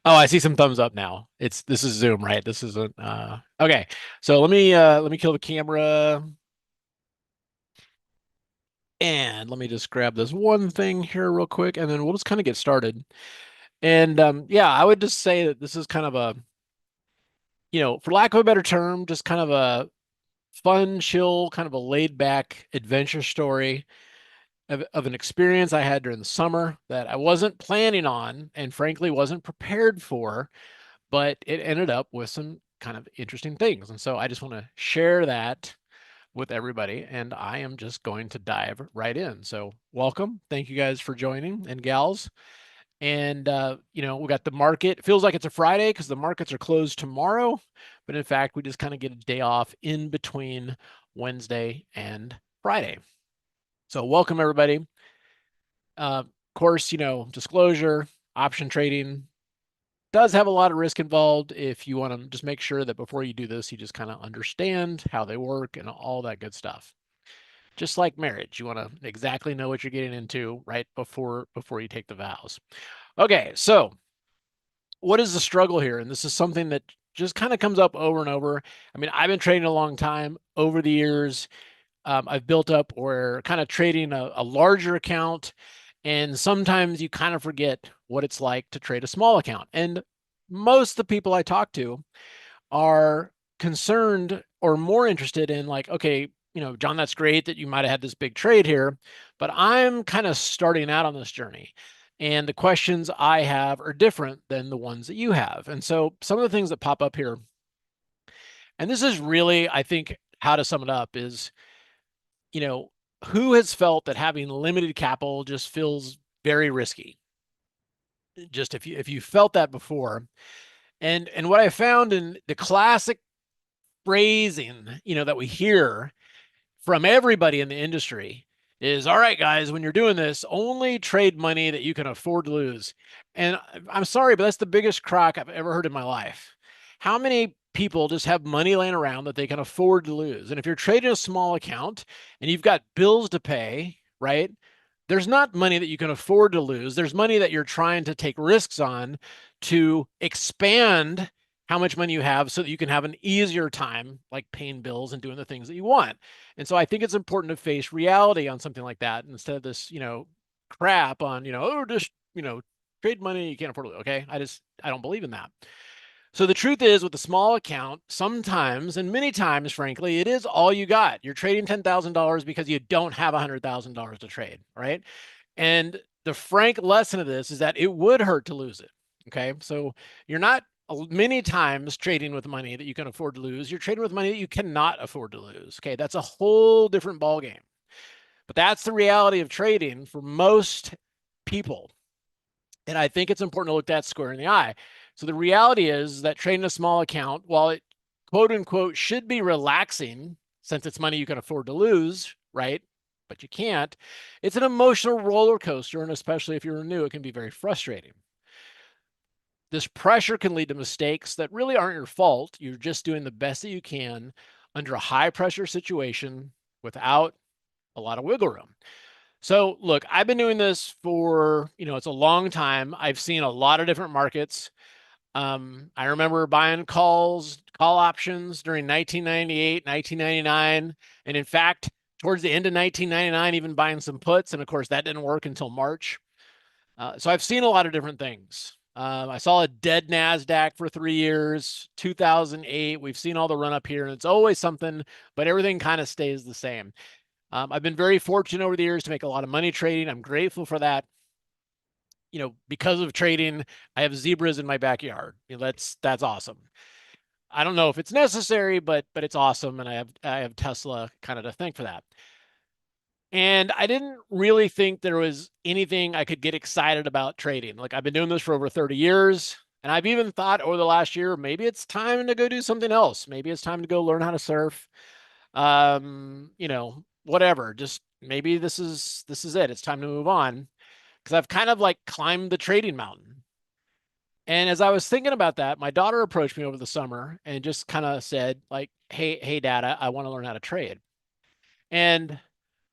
Oh, I see some thumbs up now. This is Zoom, right? This isn't okay. So let me kill the camera and let me just grab this one thing here real quick and then we'll just kind of get started. And yeah, I would just say that this is kind of a, for lack of a better term, just kind of a fun, chill, kind of a laid back adventure story of an experience I had during the summer that I wasn't planning on and frankly wasn't prepared for, but it ended up with some kind of interesting things. And so I just want to share that with everybody. And I am just going to dive right in. So, welcome. Thank you guys for joining and gals. And, we got the market. It feels like it's a Friday because the markets are closed tomorrow. But in fact, we just kind of get a day off in between Wednesday and Friday. So, welcome everybody. Of course, disclosure, option trading does have a lot of risk involved. If you want to just make sure that before you do this, you just kind of understand how they work and all that good stuff. Just like marriage, you want to exactly know what you're getting into right before you take the vows. Okay, so what is the struggle here? And this is something that just kind of comes up over and over. I mean, I've been trading a long time. Over the years, I've built up or kind of trading a larger account. And sometimes you kind of forget what it's like to trade a small account. And most of the people I talk to are concerned or more interested in like, okay, John, that's great that you might have had this big trade here, but I'm kind of starting out on this journey. And the questions I have are different than the ones that you have. And so some of the things that pop up here, and this is really, I think, how to sum it up is, you know, who has felt that having limited capital just feels very risky? Just if you felt that before. And what I found in the classic phrasing, that we hear from everybody in the industry is, all right, guys, when you're doing this, only trade money that you can afford to lose. And I'm sorry, but that's the biggest crock I've ever heard in my life. How many people just have money laying around that they can afford to lose? And if you're trading a small account and you've got bills to pay, right? There's not money that you can afford to lose. There's money that you're trying to take risks on to expand how much money you have so that you can have an easier time like paying bills and doing the things that you want. And so I think it's important to face reality on something like that instead of this, crap on, oh, just, trade money you can't afford to. Okay. I don't believe in that. So the truth is with a small account, sometimes and many times, frankly, it is all you got. You're trading $10,000 because you don't have $100,000 to trade, right? And the frank lesson of this is that it would hurt to lose it. Okay. So you're not many times trading with money that you can afford to lose. You're trading with money that you cannot afford to lose. Okay. That's a whole different ballgame. But that's the reality of trading for most people. And I think it's important to look that square in the eye. So the reality is that trading a small account, while it quote unquote should be relaxing, since it's money you can afford to lose, right? But you can't. It's an emotional roller coaster. And especially if you're new, it can be very frustrating. This pressure can lead to mistakes that really aren't your fault. You're just doing the best that you can under a high pressure situation without a lot of wiggle room. So, look, I've been doing this for, it's a long time. I've seen a lot of different markets. I remember buying call options during 1998, 1999. And in fact, towards the end of 1999, even buying some puts. And of course, that didn't work until March. So I've seen a lot of different things. I saw a dead NASDAQ for 3 years, 2008. We've seen all the run up here, and it's always something, but everything kind of stays the same. I've been very fortunate over the years to make a lot of money trading. I'm grateful for that. Because of trading, I have zebras in my backyard. That's awesome. I don't know if it's necessary, but it's awesome, and I have Tesla kind of to thank for that. And I didn't really think there was anything I could get excited about trading. Like I've been doing this for over 30 years, and I've even thought over the last year maybe it's time to go do something else. Maybe it's time to go learn how to surf. Whatever. Just maybe this is it. It's time to move on because I've kind of like climbed the trading mountain. And as I was thinking about that, my daughter approached me over the summer and just kind of said like, "Hey, dad, I want to learn how to trade." And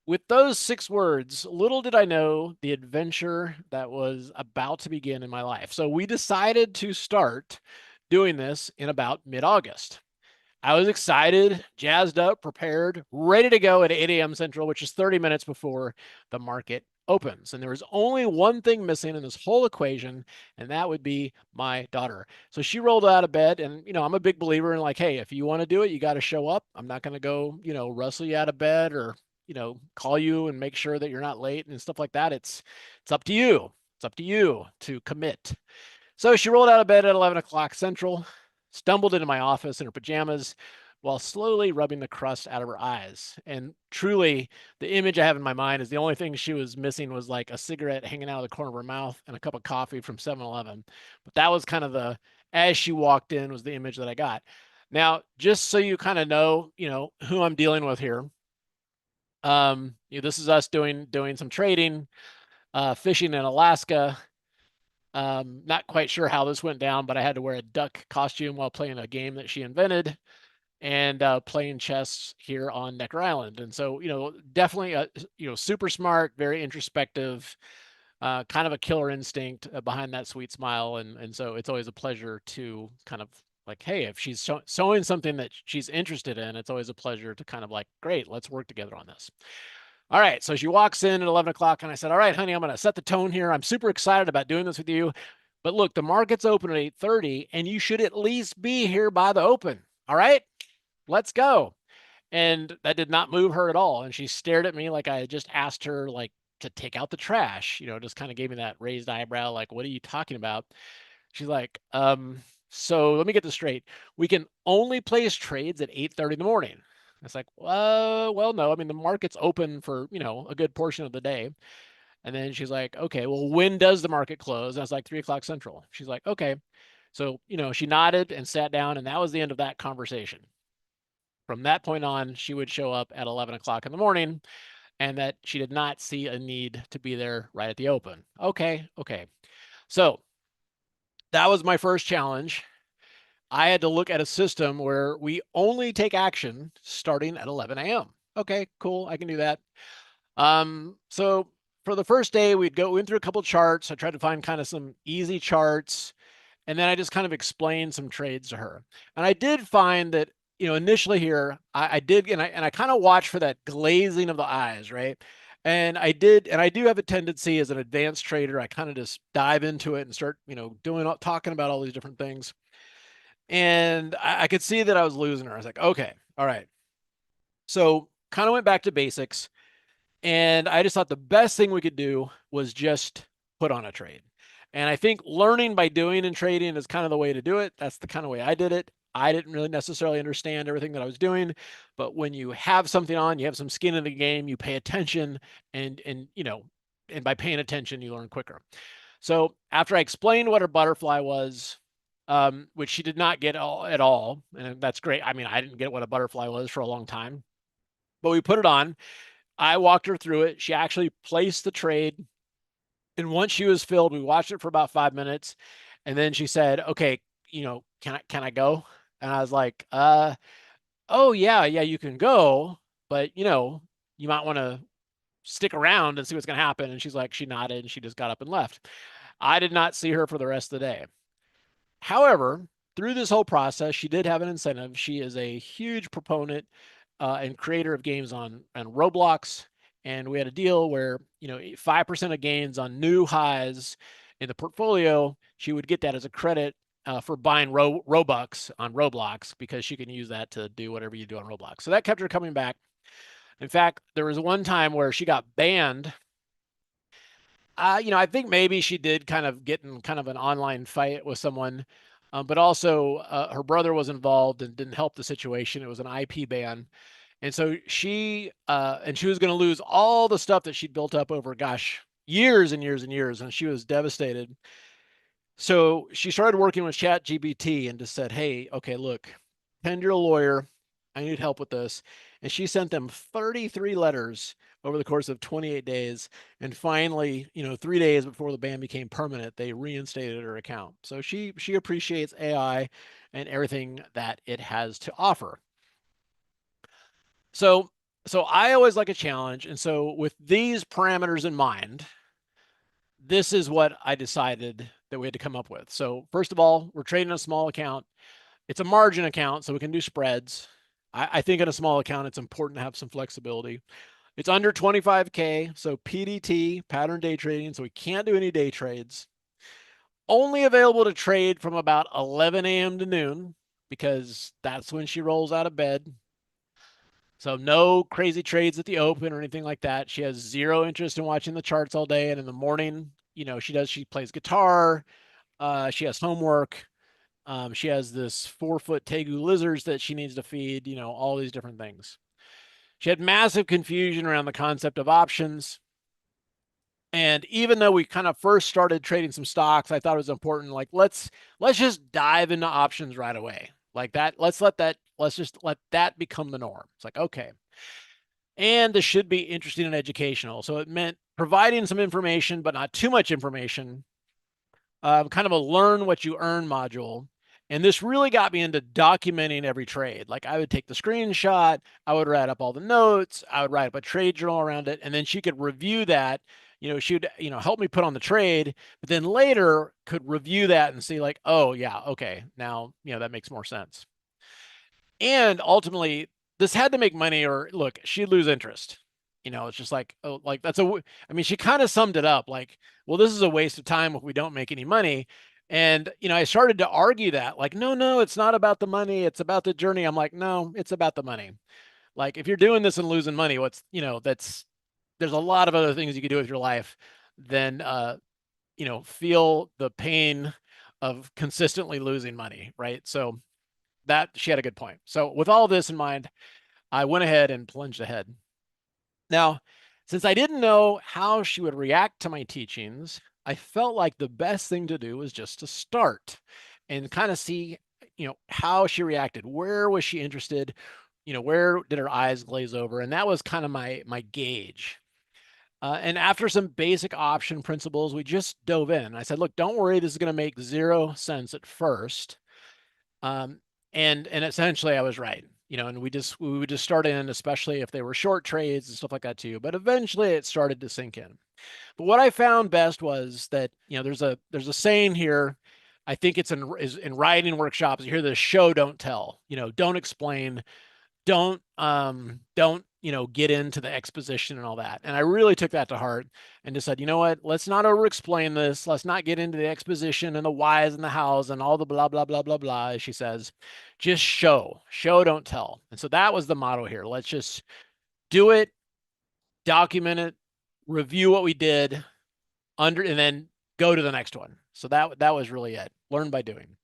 with those 6 words, little did I know the adventure that was about to begin in my life. So we decided to start doing this in about mid-August. I was excited, jazzed up, prepared, ready to go at 8 a.m. Central, which is 30 minutes before the market opens. And there was only one thing missing in this whole equation, and that would be my daughter. So she rolled out of bed, and I'm a big believer in like, hey, if you want to do it, you got to show up. I'm not going to go, rustle you out of bed or, call you and make sure that you're not late and stuff like that. It's up to you. It's up to you to commit. So she rolled out of bed at 11 o'clock Central, stumbled into my office in her pajamas while slowly rubbing the crust out of her eyes. And truly, the image I have in my mind is the only thing she was missing was like a cigarette hanging out of the corner of her mouth and a cup of coffee from 7-Eleven. But that was kind of as she walked in, was the image that I got. Now, just so you kind of know, who I'm dealing with here. This is us doing some trading, fishing in Alaska. Not quite sure how this went down, but I had to wear a duck costume while playing a game that she invented and playing chess here on Necker Island. And so, definitely, super smart, very introspective, kind of a killer instinct behind that sweet smile. And so it's always a pleasure to kind of like, hey, if she's showing something that she's interested in, it's always a pleasure to kind of like, great, let's work together on this. All right, so she walks in at 11 o'clock, and I said, all right, honey, I'm going to set the tone here. I'm super excited about doing this with you. But look, the market's open at 8:30, and you should at least be here by the open. All right, let's go. And that did not move her at all. And she stared at me like I had just asked her, like, to take out the trash, just kind of gave me that raised eyebrow, like, what are you talking about? She's like, so let me get this straight. We can only place trades at 8:30 in the morning. It's like, well, no. I mean, the market's open for, a good portion of the day. And then she's like, okay, well, when does the market close? And I was like, 3 o'clock Central. She's like, okay. So, she nodded and sat down, and that was the end of that conversation. From that point on, she would show up at 11 o'clock in the morning, and that she did not see a need to be there right at the open. Okay. So that was my first challenge. I had to look at a system where we only take action starting at 11 a.m. Okay, cool. I can do that. So for the first day, we'd go in through a couple charts. I tried to find kind of some easy charts, and then I just kind of explained some trades to her. And I did find that, initially here, I did, and I kind of watch for that glazing of the eyes, right? And I do have a tendency as an advanced trader, I kind of just dive into it and start, talking about all these different things. And I could see that I was losing her. I was like, okay, all right. So kind of went back to basics. And I just thought the best thing we could do was just put on a trade. And I think learning by doing and trading is kind of the way to do it. That's the kind of way I did it. I didn't really necessarily understand everything that I was doing, but when you have something on, you have some skin in the game, you pay attention, and by paying attention, you learn quicker. So after I explained what a butterfly was, which she did not get at all, and that's great. I mean, I didn't get what a butterfly was for a long time, but we put it on. I walked her through it. She actually placed the trade. And once she was filled, we watched it for about 5 minutes. And then she said, okay, can I go? And I was like, oh yeah, you can go, but you might want to stick around and see what's going to happen. And she's like, she nodded and she just got up and left. I did not see her for the rest of the day. However, through this whole process, she did have an incentive. She is a huge proponent and creator of games on Roblox. And we had a deal where, 5% of gains on new highs in the portfolio, she would get that as a credit for buying Robux on Roblox, because she can use that to do whatever you do on Roblox. So that kept her coming back. In fact, there was one time where she got banned. I think maybe she did kind of get in kind of an online fight with someone, but also her brother was involved and didn't help the situation. It was an IP ban. And so she was going to lose all the stuff that she'd built up over, gosh, years and years and years. And she was devastated. So she started working with ChatGPT and just said, hey, okay, look, pretend you're a lawyer. I need help with this. And she sent them 33 letters over the course of 28 days. And finally, 3 days before the ban became permanent, they reinstated her account. So she appreciates AI and everything that it has to offer. So So I always like a challenge. And so with these parameters in mind, this is what I decided that we had to come up with. So first of all, we're trading a small account. It's a margin account, so we can do spreads. I think in a small account, it's important to have some flexibility. It's under 25K, so PDT, pattern day trading, so we can't do any day trades. Only available to trade from about 11 a.m. to noon because that's when she rolls out of bed. So no crazy trades at the open or anything like that. She has zero interest in watching the charts all day. And in the morning, she plays guitar. She has homework. She has this 4-foot tegu lizards that she needs to feed, all these different things. She had massive confusion around the concept of options. And even though we kind of first started trading some stocks, I thought it was important. Like, let's just dive into options right away. Like that, let's just let that become the norm. It's like, okay. And this should be interesting and educational. So it meant providing some information, but not too much information, kind of a learn what you earn module. And this really got me into documenting every trade. Like I would take the screenshot, I would write up all the notes, I would write up a trade journal around it, and then she could review that. She would, help me put on the trade, but then later could review that and see like, oh yeah, okay, now, that makes more sense. And ultimately, this had to make money or look, she'd lose interest. It's just like, oh, like I mean, she kind of summed it up like, well, this is a waste of time if we don't make any money. And, I started to argue that, like, no, it's not about the money. It's about the journey. I'm like, no, it's about the money. Like, if you're doing this and losing money, there's a lot of other things you could do with your life than, feel the pain of consistently losing money. Right. So, that she had a good point. So with all this in mind, I went ahead and plunged ahead. Now, since I didn't know how she would react to my teachings, I felt like the best thing to do was just to start and kind of see, how she reacted. Where was she interested? Where did her eyes glaze over? And that was kind of my gauge. And after some basic option principles, we just dove in. I said, look, don't worry, this is going to make 0 cents at first. Um, and essentially I was right, and we would just start in, especially if they were short trades and stuff like that too. But eventually it started to sink in. But what I found best was that, there's a saying here. I think it's in writing workshops. You hear the show, don't tell, don't explain, don't get into the exposition and all that. And I really took that to heart and just said, you know what, let's not over explain this, let's not get into the exposition and the whys and the hows and all the blah blah blah blah blah, as she says. Just show, don't tell. And so that was the motto here. Let's just do it, document it, review what we did and then go to the next one. So that was really it. Learn by doing.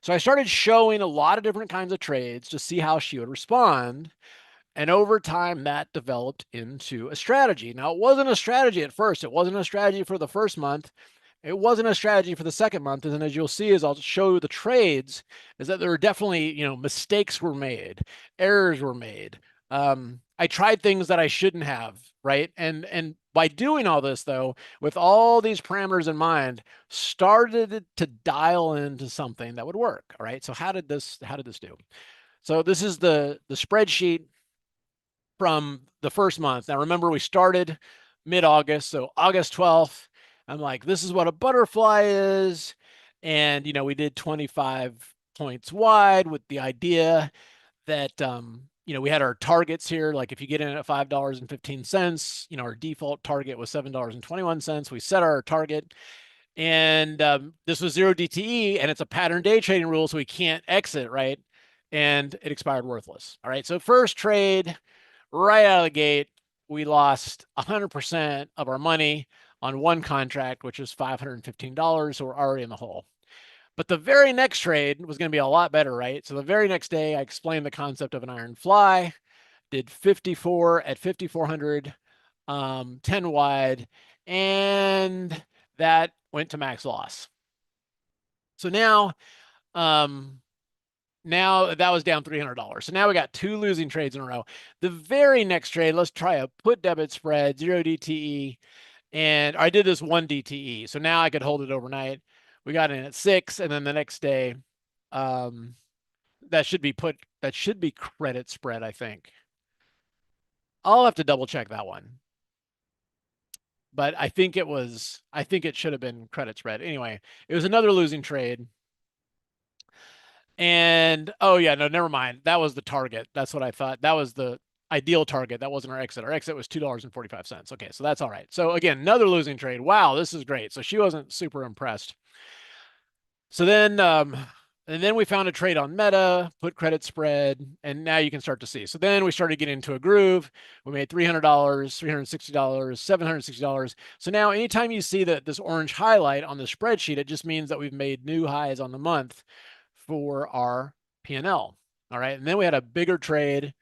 So I started showing a lot of different kinds of trades to see how she would respond. And over time, that developed into a strategy. Now, it wasn't a strategy at first. It wasn't a strategy for the first month. It wasn't a strategy for the second month. And as you'll see, as I'll show the trades, is that there were definitely, mistakes were made, errors were made. I tried things that I shouldn't have, right? And by doing all this, though, with all these parameters in mind, started to dial into something that would work. All right. So how did this do? So this is the spreadsheet from the first month. Now, remember, we started mid-August, so August 12th. I'm like, this is what a butterfly is. And, we did 25 points wide with the idea that, we had our targets here. Like if you get in at $5.15, our default target was $7.21. We set our target. And this was 0 DTE, and it's a pattern day trading rule, so we can't exit, right? And it expired worthless. All right, so first trade, right out of the gate, we lost 100% of our money on one contract, which is $515. So we're already in the hole. But the very next trade was going to be a lot better, right? So the very next day, I explained the concept of an iron fly, did 54 at 5,400, 10 wide, and that went to max loss. So now that was down $300. So now we got 2 losing trades in a row. The very next trade, let's try a put debit spread, 0 DTE. And I did this 1 DTE. So now I could hold it overnight. We got in at 6. And then the next day, that should be credit spread, I think. I'll have to double check that one. But I think it should have been credit spread. Anyway, it was another losing trade. And oh yeah, no, never mind. That was the target. That's what I thought. That was the ideal target. That wasn't our exit. Our exit was $2.45. Okay, so that's all right. So again, another losing trade. Wow, this is great. So she wasn't super impressed. So then and then we found a trade on Meta, put credit spread, and now you can start to see. So then we started getting into a groove. We made $300, $360, $760. So now anytime you see that this orange highlight on the spreadsheet, it just means that we've made new highs on the month for our P&L. All right. And then we had a bigger trade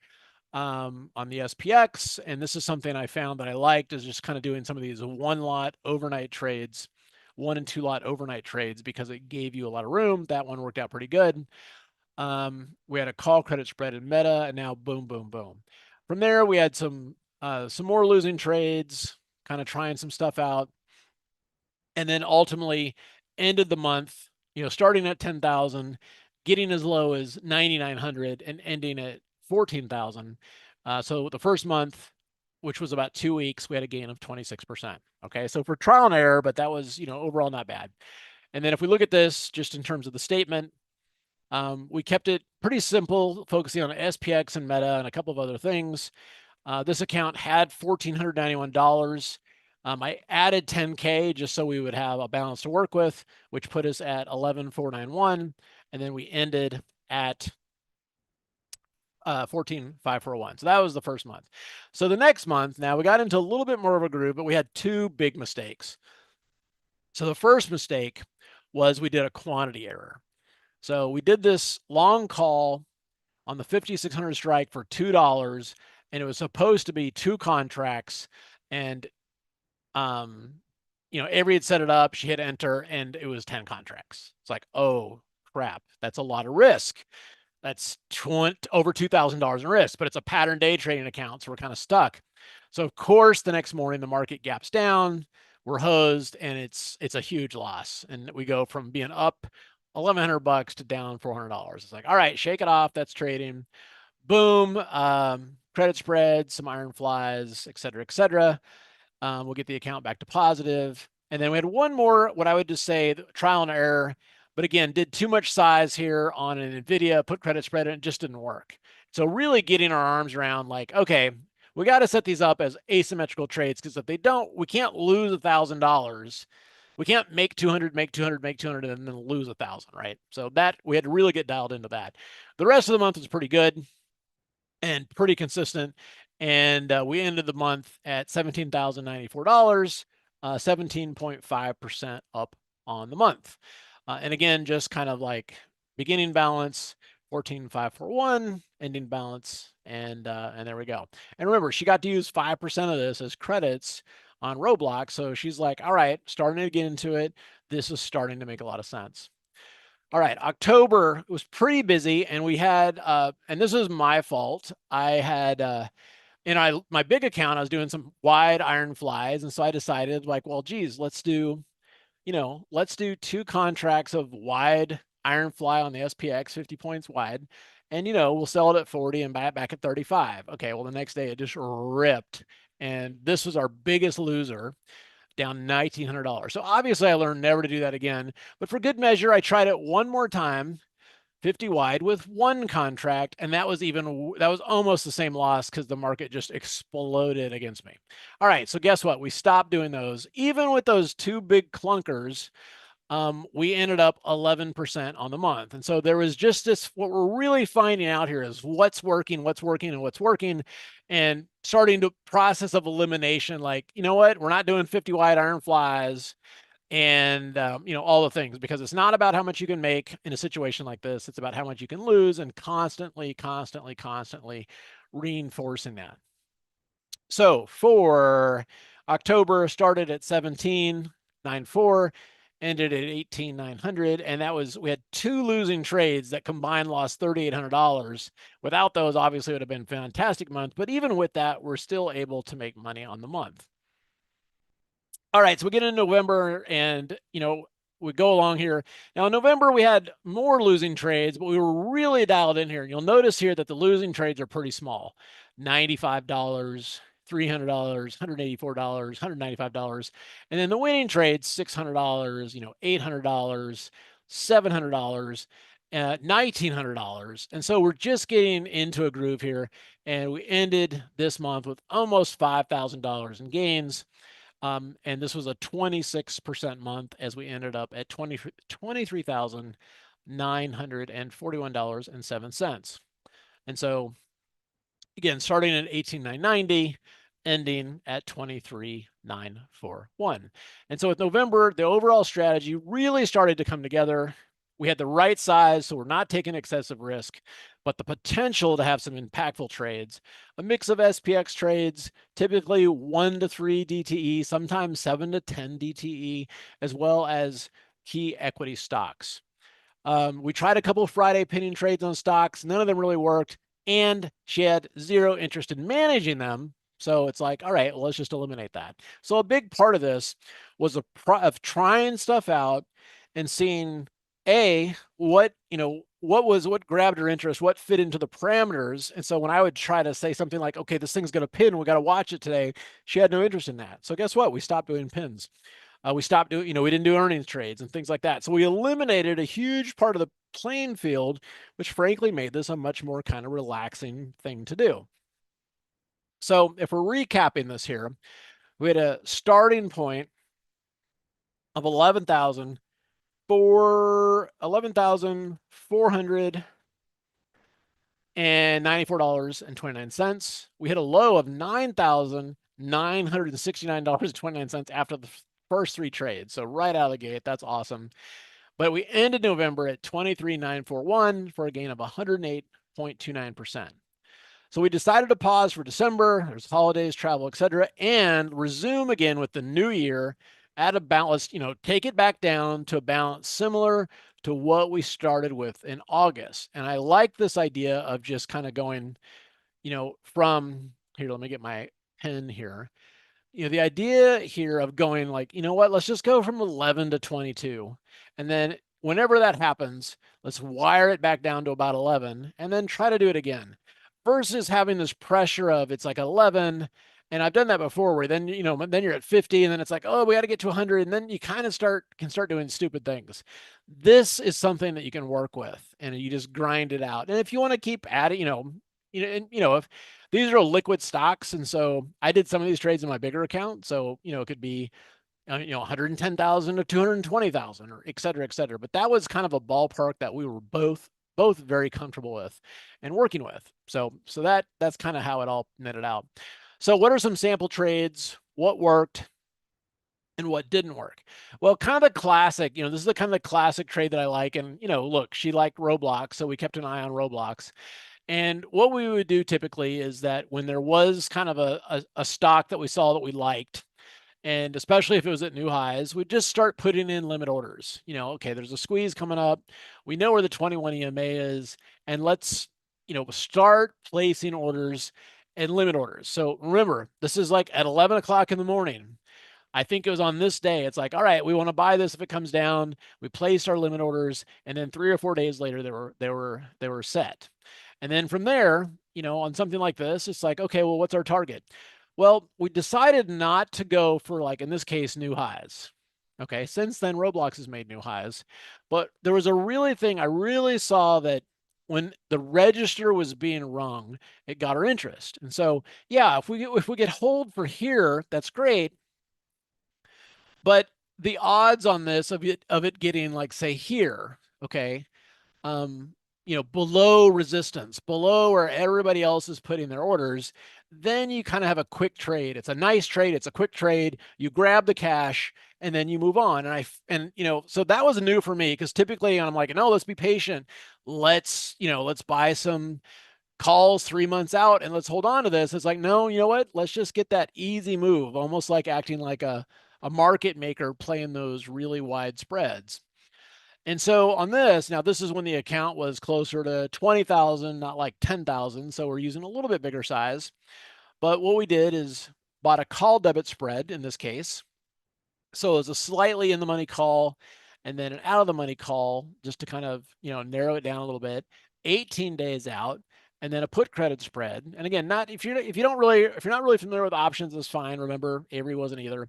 on the SPX. And this is something I found that I liked, is just kind of doing some of these one lot overnight trades, 1 and 2 lot overnight trades, because it gave you a lot of room. That one worked out pretty good. We had a call credit spread in Meta, and now boom, boom, boom. From there, we had some more losing trades, kind of trying some stuff out. And then ultimately ended the month, starting at 10,000, getting as low as 9,900 and ending at 14,000. So the first month, which was about 2 weeks, we had a gain of 26%. Okay. So for trial and error, but that was, overall not bad. And then if we look at this just in terms of the statement, we kept it pretty simple, focusing on SPX and Meta and a couple of other things. This account had $1,491. I added 10K just so we would have a balance to work with, which put us at 11,491. And then we ended at 14,541. So that was the first month. So the next month, now we got into a little bit more of a groove, but we had 2 big mistakes. So the first mistake was we did a quantity error. So we did this long call on the 5,600 strike for $2, and it was supposed to be 2 contracts. And Avery had set it up, she hit enter, and it was 10 contracts. It's like, oh crap, that's a lot of risk. That's over $2,000 in risk, but it's a pattern day trading account, so we're kind of stuck. So of course, the next morning the market gaps down, we're hosed, and it's a huge loss, and we go from being up $1,100 to down $400. It's like, all right, shake it off. That's trading. Boom. Credit spread, some iron flies, et cetera, et cetera. We'll get the account back to positive. And then we had one more, what I would just say, trial and error. But again, did too much size here on an NVIDIA, put credit spread in, it just didn't work. So really getting our arms around like, okay, we got to set these up as asymmetrical trades, because if they don't, we can't lose $1,000. We can't make 200, make 200, make 200, and then lose 1,000, right? So that we had to really get dialed into that. The rest of the month was pretty good and pretty consistent. And we ended the month at $17,094, 17.5% up on the month. And again, just kind of like beginning balance, 14,541, ending balance, and there we go. And remember, she got to use 5% of this as credits on Roblox. So she's like, all right, starting to get into it. This is starting to make a lot of sense. All right, October was pretty busy, and we had, and this was my fault. I had, in my big account, I was doing some wide iron flies, and so I decided, like, well, geez, let's do 2 contracts of wide iron fly on the SPX, 50 points wide, and we'll sell it at 40 and buy it back at 35. Okay, well, the next day it just ripped, and this was our biggest loser, down $1,900. So obviously I learned never to do that again, but for good measure, I tried it one more time, 50 wide with 1 contract, and that was almost the same loss because the market just exploded against me. All right, so guess what? We stopped doing those. Even with those 2 big clunkers, we ended up 11% on the month. And so there was just this, what we're really finding out here is what's working, and what's working, and starting to process of elimination. Like, you know what? We're not doing 50 wide iron flies and, all the things, because it's not about how much you can make in a situation like this. It's about how much you can lose, and constantly reinforcing that. So for October, started at 17,994, ended at 18,900, and we had 2 losing trades that combined lost $3,800. Without those, obviously, it would have been a fantastic month, but even with that, we're still able to make money on the month. All right, so we get into November, and we go along here. Now in November, we had more losing trades, but we were really dialed in here. You'll notice here that the losing trades are pretty small. $95, $300, $184, $195. And then the winning trades, $600, $800, $700, $1,900. And so we're just getting into a groove here. And we ended this month with almost $5,000 in gains. And this was a 26% month as we ended up at $23,941.07. And so again, starting at 18,990, ending at 23,941. And so with November, the overall strategy really started to come together. We had the right size, so we're not taking excessive risk, but the potential to have some impactful trades. A mix of SPX trades, typically 1 to 3 DTE, sometimes 7 to 10 DTE, as well as key equity stocks. We tried a couple of Friday pinning trades on stocks. None of them really worked. And she had zero interest in managing them. So it's like, all right, well, let's just eliminate that. So a big part of this was of trying stuff out and seeing what grabbed her interest, what fit into the parameters. And so when I would try to say something like, okay, this thing's going to pin, we got to watch it today, she had no interest in that. So guess what? We stopped doing pins. We stopped doing, we didn't do earnings trades and things like that. So we eliminated a huge part of the playing field, which frankly made this a much more kind of relaxing thing to do. So if we're recapping this here, we had a starting point of $11,494.29. We hit a low of $9,969.29 after the first 3 trades. So right out of the gate, that's awesome. But we ended November at 23,941 for a gain of 108.29%. So we decided to pause for December. There's holidays, travel, etc., and resume again with the new year at a balance, take it back down to a balance similar to what we started with in August. And I like this idea of just kind of going, from here, let me get my pen here. The idea here of going like, let's just go from 11 to 22. And then whenever that happens, let's wire it back down to about 11 and then try to do it again versus having this pressure of it's like 11. And I've done that before where then, then you're at 50 and then it's like, oh, we got to get to 100. And then you kind of can start doing stupid things. This is something that you can work with and you just grind it out. And if you want to keep adding, if these are liquid stocks, and so I did some of these trades in my bigger account. So it could be 110,000 to 220,000 or et cetera, et cetera. But that was kind of a ballpark that we were both very comfortable with and working with. So that's kind of how it all netted out. So what are some sample trades? What worked? And what didn't work? Well, kind of the classic, this is the kind of the classic trade that I like. And, look, she liked Roblox, so we kept an eye on Roblox. And what we would do typically is that when there was kind of a stock that we saw that we liked, and especially if it was at new highs, we'd just start putting in limit orders. Okay, there's a squeeze coming up. We know where the 21 EMA is, and let's, start placing orders and limit orders. So remember, this is like at 11 o'clock in the morning. I think it was on this day. It's like, all right, we want to buy this if it comes down. We placed our limit orders, and then 3 or 4 days later, they were set. And then from there, on something like this, it's like, okay, well, what's our target? Well, we decided not to go for, like, in this case, new highs. Okay, since then, Roblox has made new highs. But there was I really saw that when the register was being rung, it got our interest. And so, yeah, if we get hold for here, that's great. But the odds on this of it getting, like, say here, okay, below resistance, below where everybody else is putting their orders, then you kind of have a quick trade. It's a nice trade. It's a quick trade. You grab the cash and then you move on. So that was new for me because typically I'm like, no, let's be patient. Let's buy some calls 3 months out and let's hold on to this. It's like, no, you know what? Let's just get that easy move, almost like acting like a market maker playing those really wide spreads. And so on this, now this is when the account was closer to 20,000, not like 10,000. So we're using a little bit bigger size. But what we did is bought a call debit spread in this case. So it was a slightly in the money call and then an out of the money call just to kind of, narrow it down a little bit. 18 days out. and then a put credit spread. And again, not if you're not really familiar with options, that's fine. Remember, Avery wasn't either.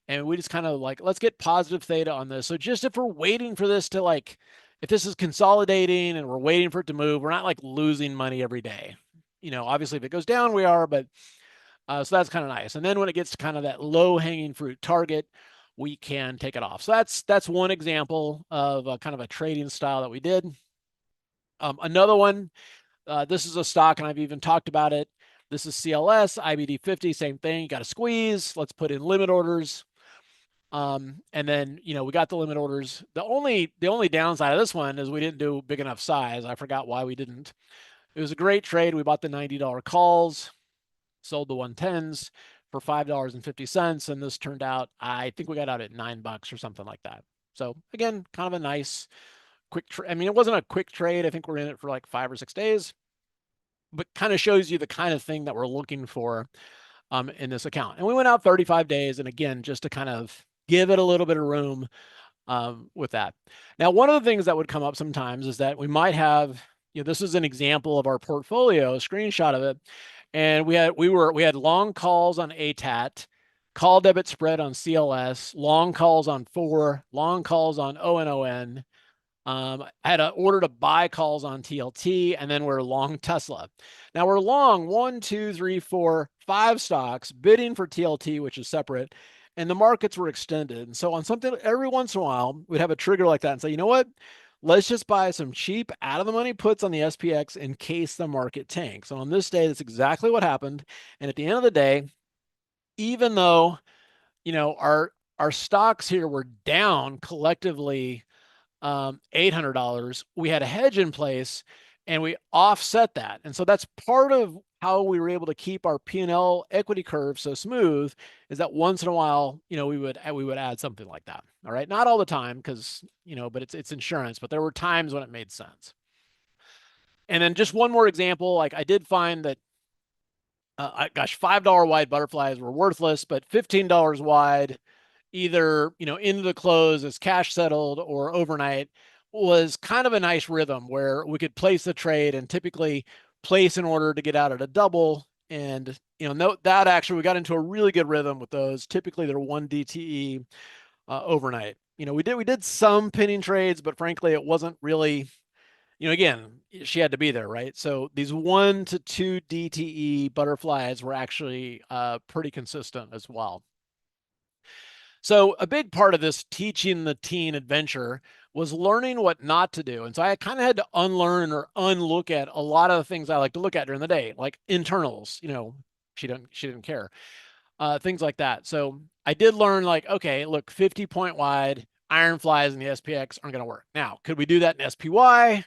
And we just kind of like, let's get positive theta on this. So just if we're waiting for this to like, if this is consolidating and we're waiting for it to move, we're not like losing money every day. Obviously if it goes down, we are, but so that's kind of nice. And then when it gets to kind of that low hanging fruit target, we can take it off. So that's one example of kind of a trading style that we did. Another one, this is a stock, and I've even talked about it. This is CLS, IBD 50, same thing. You got to squeeze. Let's put in limit orders. And then, we got the limit orders. The only downside of this one is we didn't do big enough size. I forgot why we didn't. It was a great trade. We bought the $90 calls, sold the 110s for $5.50. And this turned out, I think we got out at $9 or something like that. So again, kind of a nice quick trade. I mean, it wasn't a quick trade. I think we're in it for like 5 or 6 days, but kind of shows you the kind of thing that we're looking for in this account. And we went out 35 days. And again, just to kind of give it a little bit of room with that. Now, one of the things that would come up sometimes is that we might have, this is an example of our portfolio, a screenshot of it. And we had long calls on ATAT, call debit spread on CLS, long calls on 4, long calls on ONON. I had an order to buy calls on TLT, and then we're long Tesla. Now we're long 1, 2, 3, 4, 5 stocks bidding for TLT, which is separate, and the markets were extended. And so on something, every once in a while, we'd have a trigger like that and say, you know what? Let's just buy some cheap out of the money puts on the SPX in case the market tanks. And on this day, that's exactly what happened. And at the end of the day, even though, our stocks here were down collectively $800, we had a hedge in place and we offset that. And so that's part of how we were able to keep our P&L equity curve so smooth, is that once in a while, we would add something like that. All right. Not all the time, because, but it's insurance, but there were times when it made sense. And then just one more example, like I did find that, $5 wide butterflies were worthless, but $15 wide, either, into the close as cash settled or overnight, was kind of a nice rhythm where we could place the trade and typically place an order to get out at a double. And, note that actually we got into a really good rhythm with those. Typically they're 1 DTE overnight. We did some pinning trades, but frankly, it wasn't really, again, she had to be there, right? So these 1 to 2 DTE butterflies were actually pretty consistent as well. So a big part of this teaching the teen adventure was learning what not to do. And so I kind of had to unlearn or unlook at a lot of the things I like to look at during the day, like internals. She didn't care. Things like that. So I did learn, like, okay, look, 50 point wide iron flies in the SPX aren't going to work. Now, could we do that in SPY?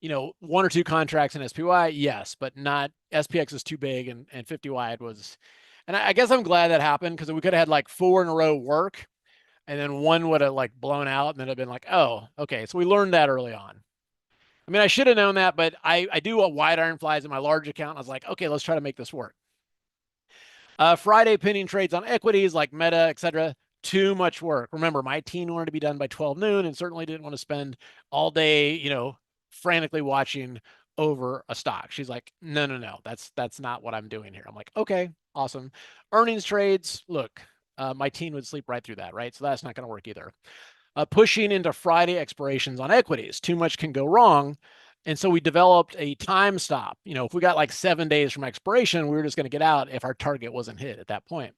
1 or 2 contracts in SPY, yes, but not SPX is too big, and 50 wide was. And I guess I'm glad that happened, because we could have had like 4 in a row work, and then one would have like blown out, and then it'd been like, oh, okay. So we learned that early on. I mean, I should have known that, but I do a wide iron flies in my large account. I was like, okay, let's try to make this work. Friday pinning trades on equities like Meta, etc. Too much work. Remember, my team wanted to be done by 12 noon and certainly didn't want to spend all day, frantically watching over a stock. She's like, no, that's not what I'm doing here. I'm like, okay, awesome. Earnings trades, look, my team would sleep right through that, right? So that's not going to work either. Pushing into Friday expirations on equities, too much can go wrong. And so we developed a time stop. If we got like 7 days from expiration, we were just going to get out if our target wasn't hit at that point.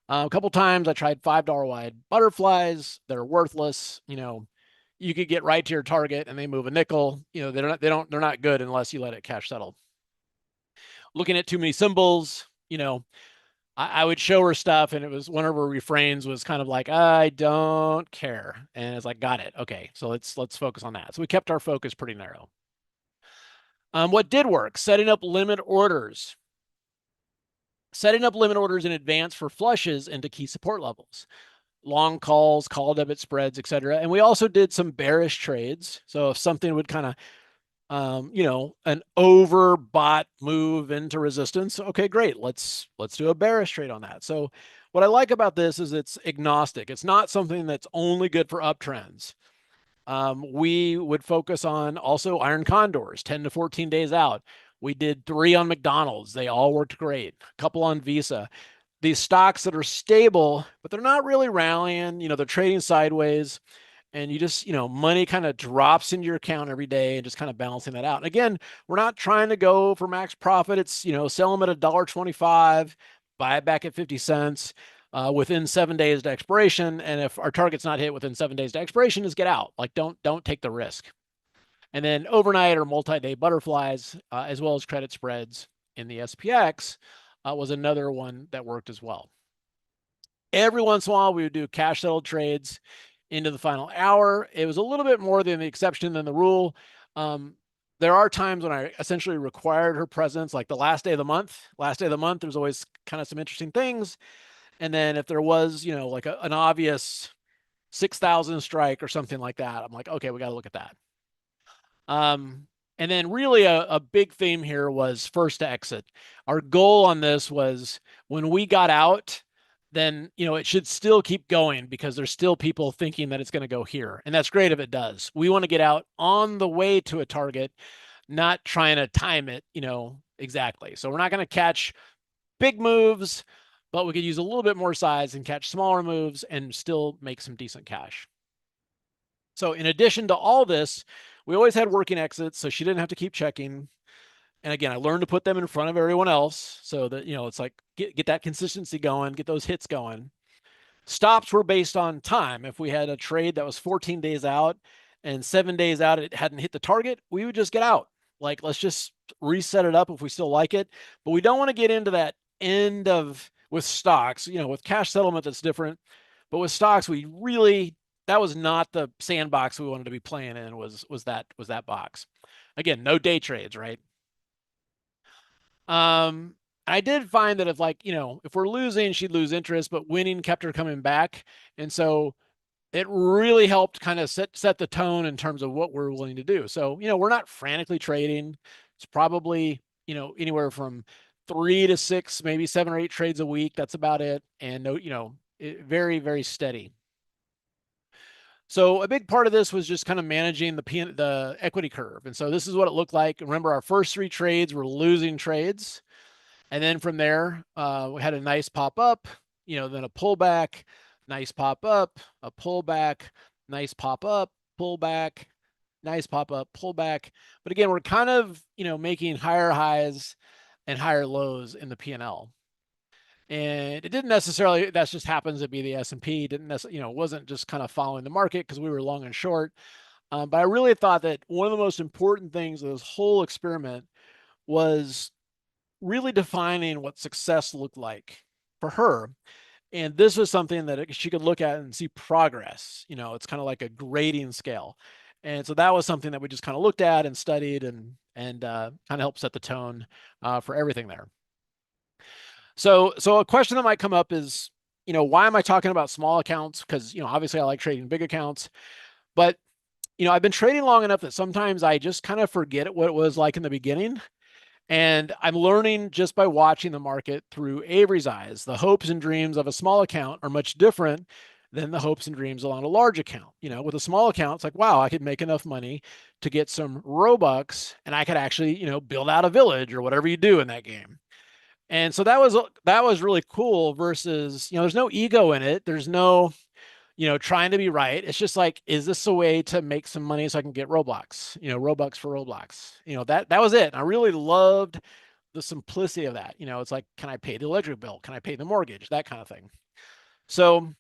A couple times I tried $5 wide butterflies that are worthless. You could get right to your target and they move a nickel. They're not good unless you let it cash settle. Looking at too many symbols, I would show her stuff, and it was one of her refrains was kind of like, I don't care. And it's like, got it. Okay. So let's focus on that. So we kept our focus pretty narrow. What did work? Setting up limit orders. Setting up limit orders in advance for flushes into key support levels. Long calls, call debit spreads, etc. And we also did some bearish trades. So if something would kind of, an overbought move into resistance, okay, great. Let's do a bearish trade on that. So what I like about this is it's agnostic. It's not something that's only good for uptrends. We would focus on also iron condors, 10 to 14 days out. We did 3 on McDonald's. They all worked great. A couple on Visa. These stocks that are stable, but they're not really rallying, they're trading sideways, and you just, money kind of drops into your account every day and just kind of balancing that out. And again, we're not trying to go for max profit. It's, sell them at $1.25, buy it back at 50 cents within 7 days to expiration. And if our target's not hit within 7 days to expiration, is get out. Like, don't take the risk. And then overnight or multi-day butterflies, as well as credit spreads in the SPX, was another one that worked as well. Every once in a while, we would do cash settled trades into the final hour. It was a little bit more than the exception than the rule. There are times when I essentially required her presence, like the last day of the month. Last day of the month, there's always kind of some interesting things. And then if there was, like an obvious 6,000 strike or something like that, I'm like, okay, we got to look at that. And then really a big theme here was first to exit. Our goal on this was when we got out, then, it should still keep going because there's still people thinking that it's going to go here. And that's great if it does. We want to get out on the way to a target, not trying to time it, exactly. So we're not going to catch big moves, but we could use a little bit more size and catch smaller moves and still make some decent cash. So in addition to all this, we always had working exits, so she didn't have to keep checking. And again, I learned to put them in front of everyone else so that, it's like get that consistency going, get those hits going. Stops were based on time. If we had a trade that was 14 days out and 7 days out, it hadn't hit the target, we would just get out. Like, let's just reset it up if we still like it. But we don't want to get into that end of with stocks, with cash settlement, that's different. But with stocks, that was not the sandbox we wanted to be playing in, was that box. Again, no day trades, right? I did find that if we're losing, she'd lose interest, but winning kept her coming back. And so it really helped kind of set the tone in terms of what we're willing to do. So, we're not frantically trading. It's probably, anywhere from 3 to 6, maybe 7 or 8 trades a week. That's about it. And no, very, very steady. So a big part of this was just kind of managing the equity curve. And so this is what it looked like. Remember, our first 3 trades were losing trades. And then from there, we had a nice pop up, then a pullback, nice pop up, a pullback, nice pop up, pullback, nice pop up, pullback. But again, we're kind of, making higher highs and higher lows in the P&L. And it didn't necessarily, that just happens to be the S&P, didn't necessarily, wasn't just kind of following the market because we were long and short. But I really thought that one of the most important things of this whole experiment was really defining what success looked like for her. And this was something that she could look at and see progress. It's kind of like a grading scale. And so that was something that we just kind of looked at and studied and kind of helped set the tone for everything there. So a question that might come up is, why am I talking about small accounts? Because, obviously I like trading big accounts, but, I've been trading long enough that sometimes I just kind of forget what it was like in the beginning. And I'm learning just by watching the market through Avery's eyes. The hopes and dreams of a small account are much different than the hopes and dreams on a large account. With a small account, it's like, wow, I could make enough money to get some Robux and I could actually, build out a village or whatever you do in that game. And so that was really cool versus, there's no ego in it. There's no, trying to be right. It's just like, is this a way to make some money so I can get Roblox, Robux for Roblox? That was it. And I really loved the simplicity of that. It's like, can I pay the electric bill? Can I pay the mortgage? That kind of thing. So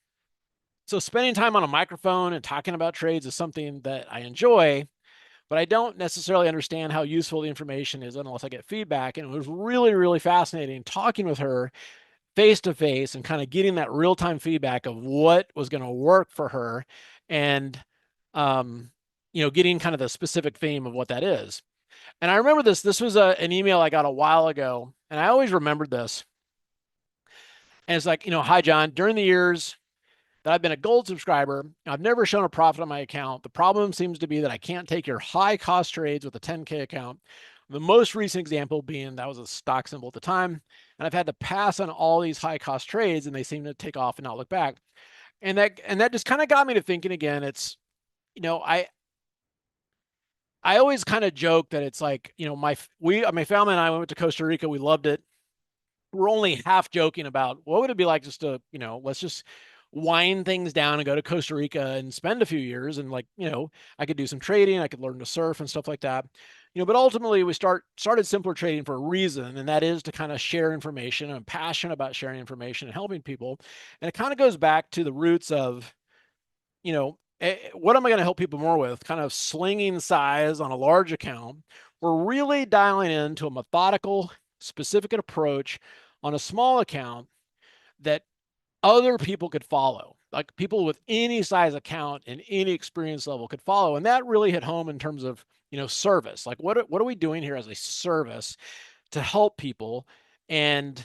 spending time on a microphone and talking about trades is something that I enjoy, but I don't necessarily understand how useful the information is unless I get feedback. And it was really, really fascinating talking with her face to face and kind of getting that real time feedback of what was going to work for her and, getting kind of the specific theme of what that is. And I remember this was an email I got a while ago, and I always remembered this. And it's like, hi, John, during the years that I've been a gold subscriber, I've never shown a profit on my account. The problem seems to be that I can't take your high cost trades with a 10K account. The most recent example being that was a stock symbol at the time. And I've had to pass on all these high cost trades and they seem to take off and not look back. And that just kind of got me to thinking again. It's, I always kind of joke that it's like, my family and I went to Costa Rica. We loved it. We're only half joking about what would it be like just to, let's just wind things down and go to Costa Rica and spend a few years and like, I could do some trading, I could learn to surf and stuff like that. But ultimately we started Simpler Trading for a reason, and that is to kind of share information. I'm passionate about sharing information and helping people. And it kind of goes back to the roots of, what am I going to help people more with? Kind of slinging size on a large account. We're really dialing into a methodical, specific approach on a small account that other people could follow. Like people with any size account and any experience level could follow. And that really hit home in terms of, service. Like what are we doing here as a service to help people? And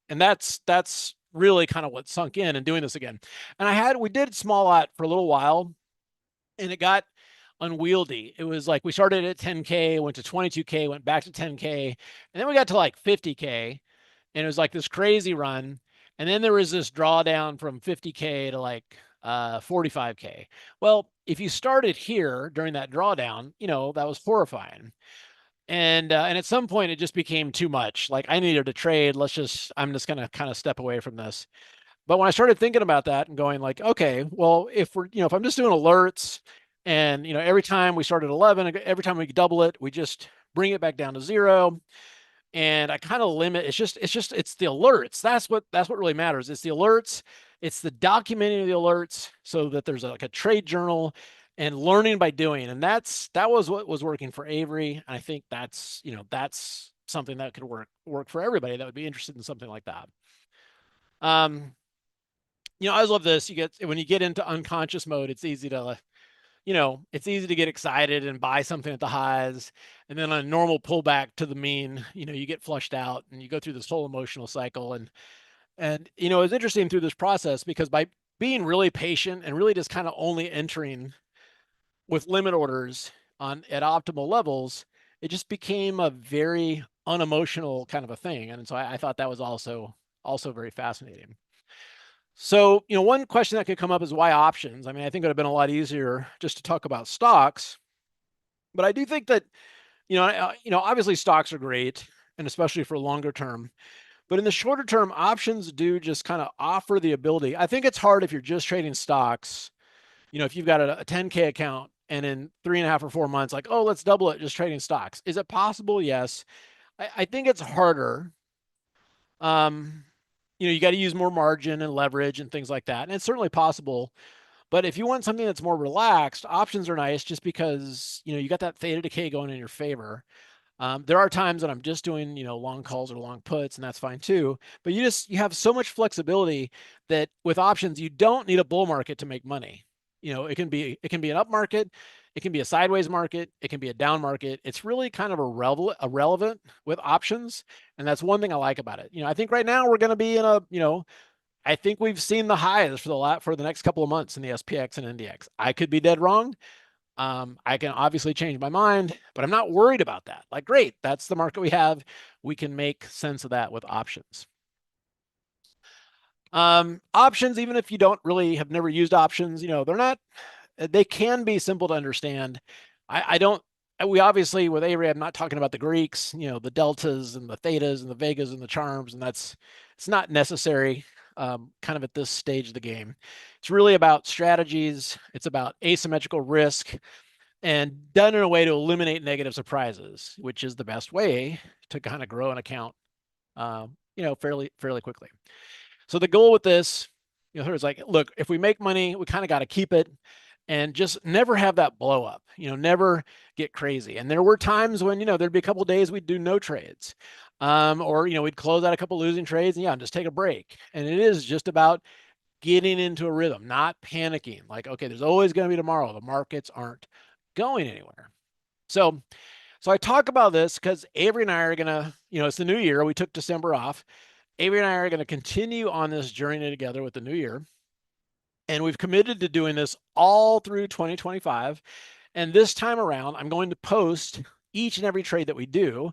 that's really kind of what sunk in and doing this again. And we did small lot for a little while, and it got unwieldy. It was like we started at 10K, went to 22K, went back to 10K, and then we got to like 50K, and it was like this crazy run. And then there was this drawdown from 50K to like 45K. Well, if you started here during that drawdown, that was horrifying. And at some point it just became too much. Like I needed to trade. I'm just gonna kind of step away from this. But when I started thinking about that and going like, okay, well, if I'm just doing alerts and, every time we start at 11, every time we double it, we just bring it back down to 0. And I kind of limit, it's the alerts. That's what really matters. It's the alerts. It's the documenting of the alerts so that there's like a trade journal and learning by doing. And that was what was working for Avery. And I think that's something that could work for everybody that would be interested in something like that. Um, I always love this. When you get into unconscious mode, it's easy to get excited and buy something at the highs. And then on a normal pullback to the mean, you get flushed out and you go through this whole emotional cycle. And it's interesting through this process because by being really patient and really just kind of only entering with limit orders at optimal levels, it just became a very unemotional kind of a thing. And so I thought that was also very fascinating. So, one question that could come up is why options? I mean, I think it would have been a lot easier just to talk about stocks, but I do think that, obviously stocks are great, and especially for longer term. But in the shorter term, options do just kind of offer the ability. I think it's hard if you're just trading stocks. If you've got a 10K account and in 3.5 or 4 months, like, oh, let's double it just trading stocks. Is it possible? Yes. I think it's harder. Um, you got to use more margin and leverage and things like that. And it's certainly possible. But if you want something that's more relaxed, options are nice just because, you got that theta decay going in your favor. There are times that I'm just doing, long calls or long puts, and that's fine too. But you have so much flexibility that with options, you don't need a bull market to make money. It can be an up market, it can be a sideways market, it can be a down market. It's really kind of irrelevant with options, and that's one thing I like about it. I think right now we're going to be in I think we've seen the highs for the next couple of months in the SPX and NDX. I could be dead wrong. I can obviously change my mind, but I'm not worried about that. Like, great, that's the market we have. We can make sense of that with options. Options, even if you don't really have never used options, they can be simple to understand. I don't, we obviously with Avery, I'm not talking about the Greeks, the deltas and the thetas and the vegas and the charms, and it's not necessary kind of at this stage of the game. It's really about strategies. It's about asymmetrical risk and done in a way to eliminate negative surprises, which is the best way to kind of grow an account, fairly quickly. So the goal with this, is like, look, if we make money, we kind of got to keep it and just never have that blow up, never get crazy. And there were times when, there'd be a couple days we'd do no trades. Or, we'd close out a couple losing trades and just take a break. And it is just about getting into a rhythm, not panicking. Like, okay, there's always going to be tomorrow. The markets aren't going anywhere. So I talk about this because Avery and I are going to, it's the new year. We took December off. Avery and I are going to continue on this journey together with the new year. And we've committed to doing this all through 2025. And this time around, I'm going to post each and every trade that we do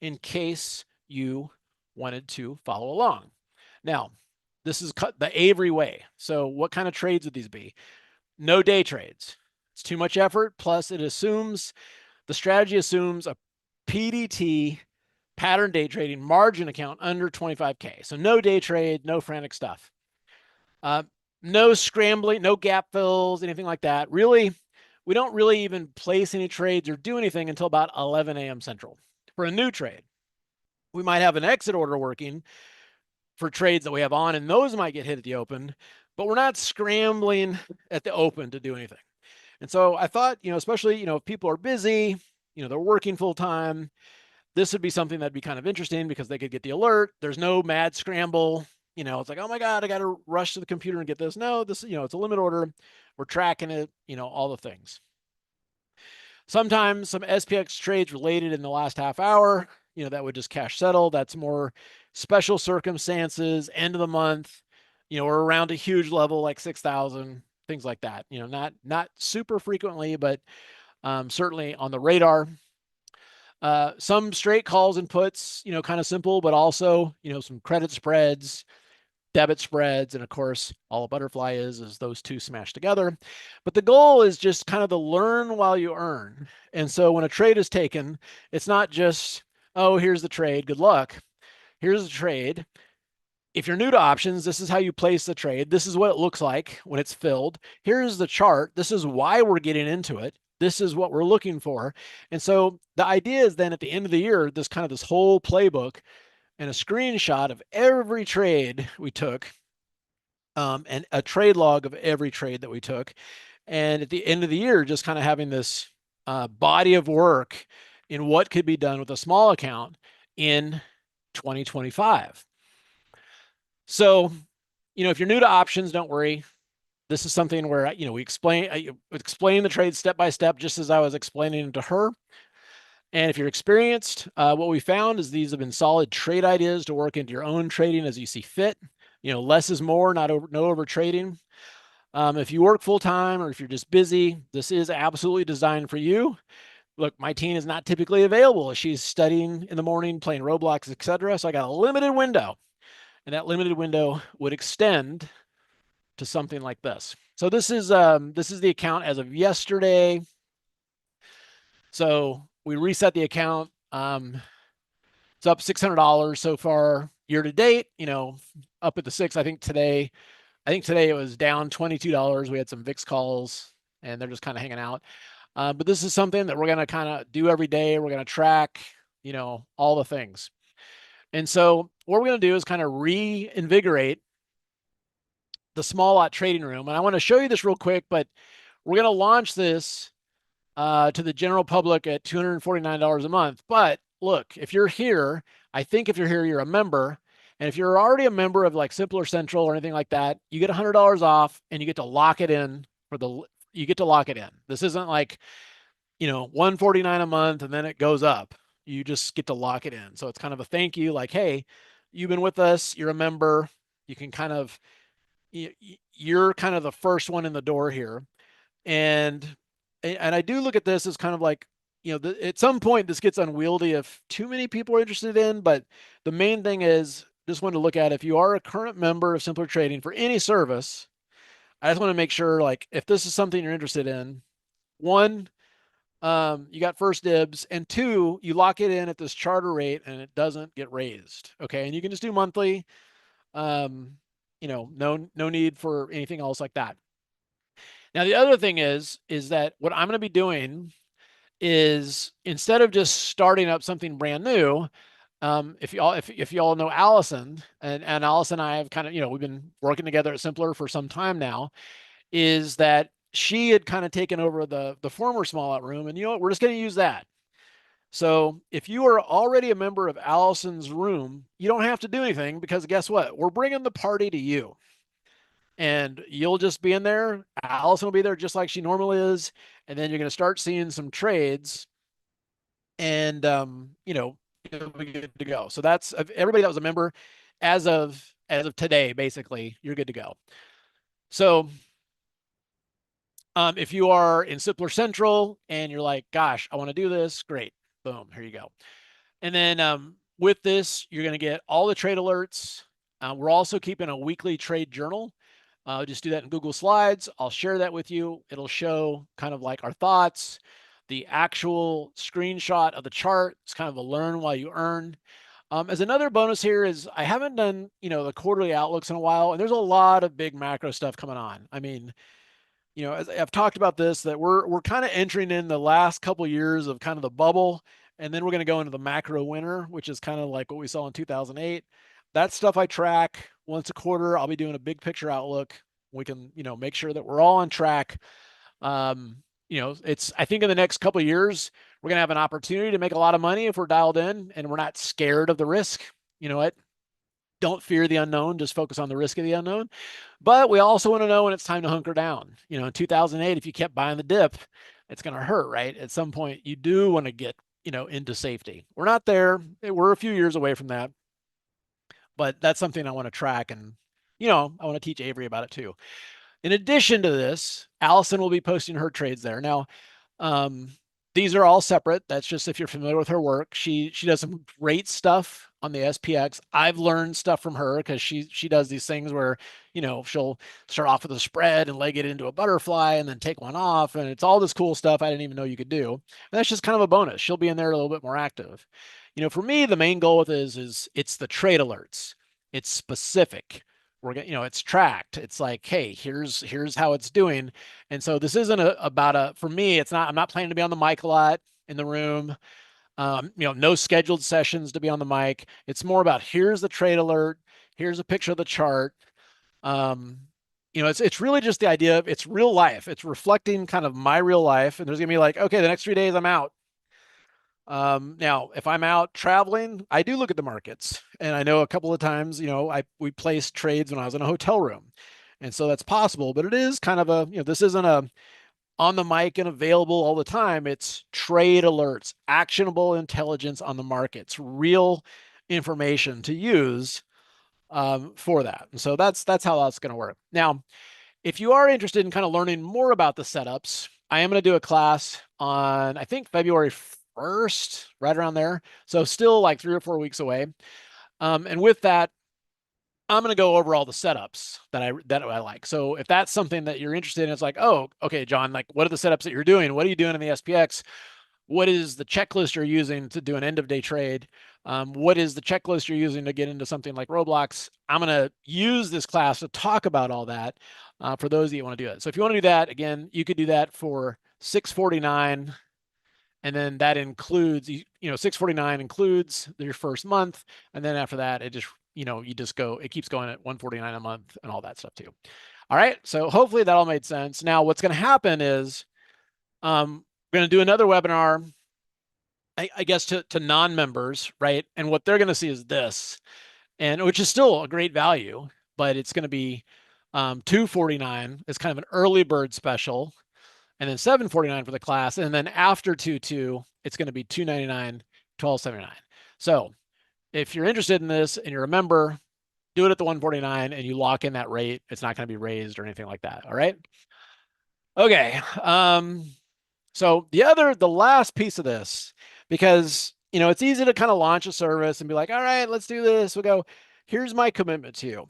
in case you wanted to follow along. Now, this is the Avery way. So what kind of trades would these be? No day trades. It's too much effort. Plus, it assumes the strategy assumes a PDT, pattern day trading margin account under 25K. So no day trade, no frantic stuff. No scrambling, no gap fills, anything like that. Really, we don't really even place any trades or do anything until about 11 a.m. Central for a new trade. We might have an exit order working for trades that we have on, and those might get hit at the open, but we're not scrambling at the open to do anything. And so I thought, especially, if people are busy, they're working full time, this would be something that'd be kind of interesting because they could get the alert. There's no mad scramble. It's like, oh my God, I got to rush to the computer and get this. No, this, it's a limit order. We're tracking it, all the things. Sometimes some SPX trades related in the last half hour, that would just cash settle. That's more special circumstances, end of the month, we're around a huge level like 6,000, things like that. Not super frequently, but certainly on the radar. Some straight calls and puts, kind of simple, but also, some credit spreads, debit spreads, and of course, all a butterfly is those two smashed together. But the goal is just kind of to learn while you earn. And so when a trade is taken, it's not just, oh, here's the trade, good luck. Here's the trade. If you're new to options, this is how you place the trade. This is what it looks like when it's filled. Here's the chart. This is why we're getting into it. This is what we're looking for. And so the idea is then at the end of the year, this whole playbook and a screenshot of every trade we took, and a trade log of every trade that we took. And at the end of the year, just kind of having this body of work in what could be done with a small account in 2025. So, if you're new to options, don't worry. This is something where, we explain the trade step by step, just as I was explaining it to her. And if you're experienced, what we found is these have been solid trade ideas to work into your own trading as you see fit. Less is more, no over trading. If you work full time or if you're just busy, this is absolutely designed for you. Look, my teen is not typically available. She's studying in the morning, playing Roblox, etc. So I got a limited window, and that limited window would extend to something like this. So this is the account as of yesterday. So we reset the account. It's up $600 so far year to date. Up at the six. I think today it was down $22. We had some VIX calls, and they're just kind of hanging out. But this is something that we're going to kind of do every day. We're going to track, all the things. And so what we're going to do is kind of reinvigorate the small lot trading room. And I want to show you this real quick, but we're going to launch this to the general public at $249 a month. But look, if you're here, I think if you're here, you're a member. And if you're already a member of like Simpler Central or anything like that, you get $100 off and you get to lock it in This isn't like, $149 a month and then it goes up. You just get to lock it in. So it's kind of a thank you, like, hey, you've been with us, you're a member. You can you're kind of the first one in the door here. And I do look at this as kind of like, at some point this gets unwieldy if too many people are interested in, but the main thing is just want to look at if you are a current member of Simpler Trading for any service, I just want to make sure, like, if this is something you're interested in, one, you got first dibs, and two, you lock it in at this charter rate and it doesn't get raised. Okay. And you can just do monthly. No need for anything else like that. Now, the other thing is that what I'm going to be doing is, instead of just starting up something brand new, if y'all know Allison, and Allison and I have kind of, we've been working together at Simpler for some time now, is that she had kind of taken over the former small lot room, and we're just going to use that. So if you are already a member of Allison's room, you don't have to do anything, because guess what? We're bringing the party to you. And you'll just be in there. Allison will be there just like she normally is. And then you're going to start seeing some trades, and, you'll be good to go. So that's everybody that was a member as of today, basically, you're good to go. So if you are in Simpler Central and you're like, gosh, I want to do this, great. Boom, here you go. And then with this, you're going to get all the trade alerts. We're also keeping a weekly trade journal. Just do that in Google Slides. I'll share that with you. It'll show kind of like our thoughts, the actual screenshot of the chart. It's kind of a learn while you earn. As another bonus here is I haven't done, the quarterly outlooks in a while, and there's a lot of big macro stuff coming on. I mean, as I've talked about this, that we're kind of entering in the last couple of years of kind of the bubble, and then we're going to go into the macro winter, which is kind of like what we saw in 2008. That stuff I track once a quarter. I'll be doing a big picture outlook. We can, make sure that we're all on track. I think in the next couple of years, we're going to have an opportunity to make a lot of money if we're dialed in and we're not scared of the risk. You know what? Don't fear the unknown, just focus on the risk of the unknown. But we also want to know when it's time to hunker down. In 2008, if you kept buying the dip, it's going to hurt, right? At some point, you do want to get, into safety. We're not there. We're a few years away from that. But that's something I want to track. And, I want to teach Avery about it too. In addition to this, Allison will be posting her trades there. Now, these are all separate. That's just if you're familiar with her work. She does some great stuff on the SPX. I've learned stuff from her because she does these things where, she'll start off with a spread and leg it into a butterfly and then take one off. And it's all this cool stuff I didn't even know you could do. And that's just kind of a bonus. She'll be in there a little bit more active. For me, the main goal with this is it's the trade alerts. It's specific. We're going, it's tracked. It's like, hey, here's how it's doing. And so this isn't for me, it's not, I'm not planning to be on the mic a lot in the room. No scheduled sessions to be on the mic. It's more about here's the trade alert. Here's a picture of the chart. It's really just the idea of it's real life. It's reflecting kind of my real life. And there's gonna be like, okay, the next 3 days I'm out. Now, if I'm out traveling, I do look at the markets, and I know a couple of times, we placed trades when I was in a hotel room, and so that's possible. But it is kind of this isn't a on the mic and available all the time. It's trade alerts, actionable intelligence on the markets, real information to use for that. And so that's how that's going to work. Now, if you are interested in kind of learning more about the setups, I am going to do a class on, I think, February 1st, right around there. So still like 3 or 4 weeks away. And with that, I'm going to go over all the setups that I like. So if that's something that you're interested in, it's like, oh, okay, John, like what are the setups that you're doing? What are you doing in the SPX? What is the checklist you're using to do an end of day trade? What is the checklist you're using to get into something like Roblox? I'm going to use this class to talk about all that for those of you who want to do it. So if you want to do that, again, you could do that for $649. And then that includes, $649 includes your first month. And then after that, it just, you just go, it keeps going at $149 a month and all that stuff too. All right. So hopefully that all made sense. Now what's going to happen is we're going to do another webinar, I guess, to non-members, right? And what they're going to see is this, and which is still a great value, but it's going to be $249 as kind of an early bird special, and then $749 for the class. And then after 2.2, it's going to be $299, $12.79. So if you're interested in this and you're a member, do it at the $149 and you lock in that rate. It's not going to be raised or anything like that. All right. Okay. So the last piece of this, because, it's easy to kind of launch a service and be like, all right, let's do this. We'll go, here's my commitment to you.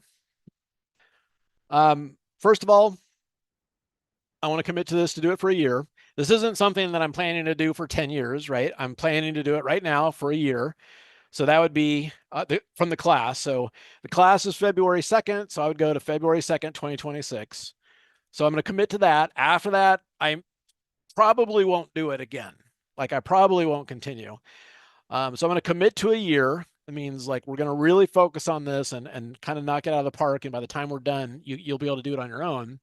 First of all, I want to commit to this to do it for a year. This isn't something that I'm planning to do for 10 years, right? I'm planning to do it right now for a year. So that would be from the class. So the class is February 2nd. So I would go to February 2nd, 2026. So I'm going to commit to that. After that, I probably won't do it again. Like I probably won't continue. So I'm going to commit to a year. It means like we're going to really focus on this and kind of knock it out of the park. And by the time we're done, you'll be able to do it on your own.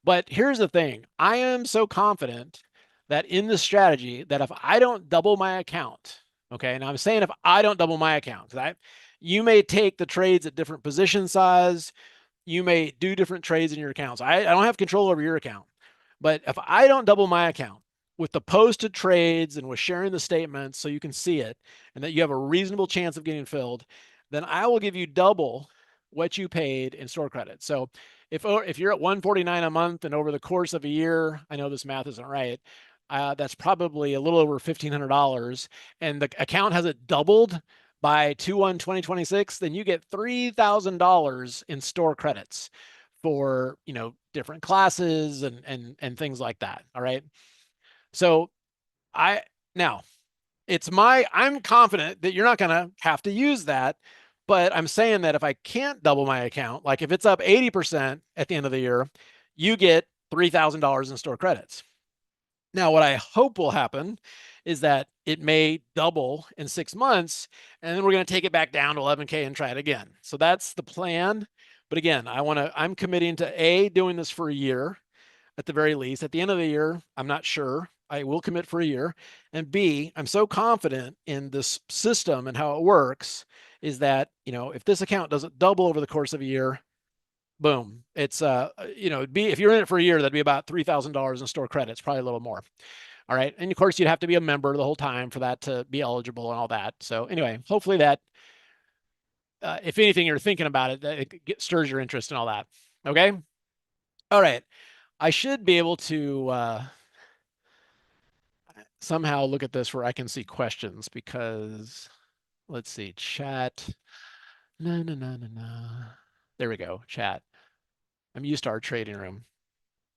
But here's the thing. I am so confident that in this strategy that if I don't double my account, okay, and I'm saying if I don't double my account, you may take the trades at different position size. You may do different trades in your accounts. I don't have control over your account. But if I don't double my account with the posted trades and with sharing the statements so you can see it and that you have a reasonable chance of getting filled, then I will give you double what you paid in store credit. So if you're at $149 a month and over the course of a year, I know this math isn't right, that's probably a little over $1,500, and the account hasn't doubled by 2/1/2026, then you get $3,000 in store credits for different classes and things like that. All right. So now I'm confident that you're not going to have to use that, but I'm saying that if I can't double my account, like if it's up 80% at the end of the year, you get $3,000 in store credits. Now, what I hope will happen is that it may double in 6 months, and then we're going to take it back down to 11K and try it again. So that's the plan. But again, I'm committing to doing this for a year at the very least. At the end of the year, I'm not sure. I will commit for a year. And B, I'm so confident in this system and how it works is that, if this account doesn't double over the course of a year, boom, it's it'd be, if you're in it for a year, that'd be about $3,000 in store credits, probably a little more. All right. And of course, you'd have to be a member the whole time for that to be eligible and all that. So anyway, hopefully that, if anything, you're thinking about it, that it stirs your interest and all that. Okay. All right. I should be able to somehow look at this where I can see questions because let's see, chat. No, no, no, no, no. There we go, chat. I'm used to our trading room.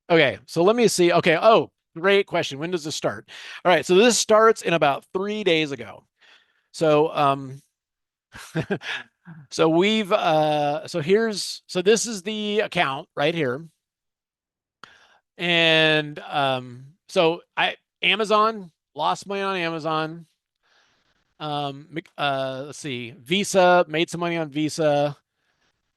Okay, so let me see. Okay, oh, great question. When does this start? All right, so this starts in about 3 days ago. So so we've so this is the account right here. And so Amazon, lost money on Amazon. Let's see, Visa, made some money on Visa.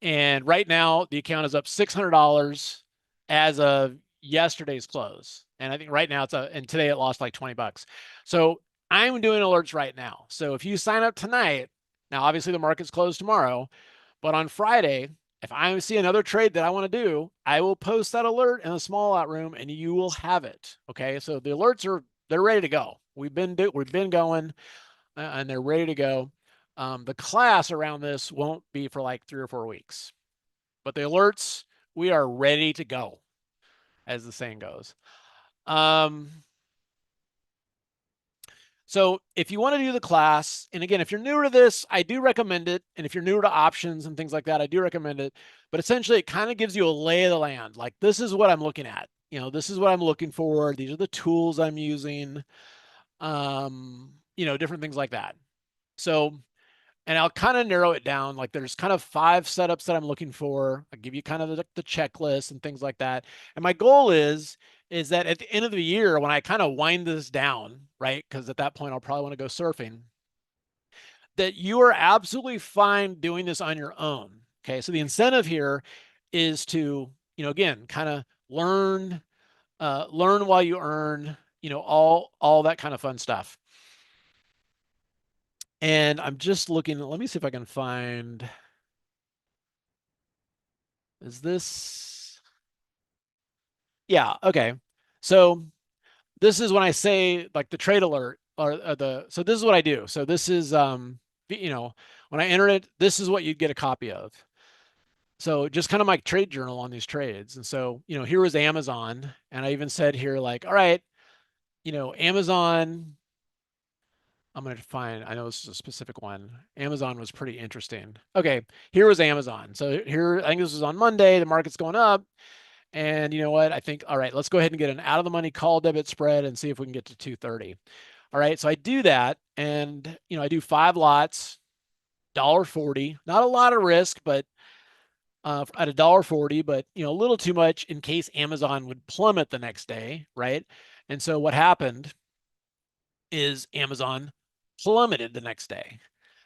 And right now the account is up $600 as of yesterday's close. And I think right now and today it lost like 20 bucks. So I'm doing alerts right now. So if you sign up tonight, now obviously the market's closed tomorrow, but on Friday, if I see another trade that I want to do, I will post that alert in the small lot room and you will have it. Okay. So the alerts they're ready to go. We've been going and they're ready to go. The class around this won't be for like 3 or 4 weeks, but the alerts, we are ready to go, as the saying goes. So if you want to do the class, and again, if you're newer to this, I do recommend it. And if you're newer to options and things like that, I do recommend it. But essentially, it kind of gives you a lay of the land. Like, this is what I'm looking at. This is what I'm looking for. These are the tools I'm using. Different things like that. So, and I'll kind of narrow it down. Like, there's kind of 5 setups that I'm looking for. I'll give you kind of the checklist and things like that. And my goal is that at the end of the year, when I kind of wind this down, right? Because at that point, I'll probably want to go surfing, that you are absolutely fine doing this on your own. Okay. So the incentive here is to, again, kind of learn while you earn, all that kind of fun stuff. And I'm just looking, let me see if I can find, is this, yeah, okay. So this is when I say like the trade alert or so this is what I do. So this is, when I enter it, this is what you'd get a copy of. So just kind of my trade journal on these trades. And so, here was Amazon. And I even said here, like, all right, Amazon, I'm going to find, I know this is a specific one. Amazon was pretty interesting. Okay, here was Amazon. So here, I think this was on Monday, the market's going up. And you know what? I think, all right, let's go ahead and get an out of the money call debit spread and see if we can get to 230. All right, so I do that. And, I do 5 lots, $1.40. Not a lot of risk, but at $1.40, but, a little too much in case Amazon would plummet the next day, right? And so what happened is Amazon plummeted the next day.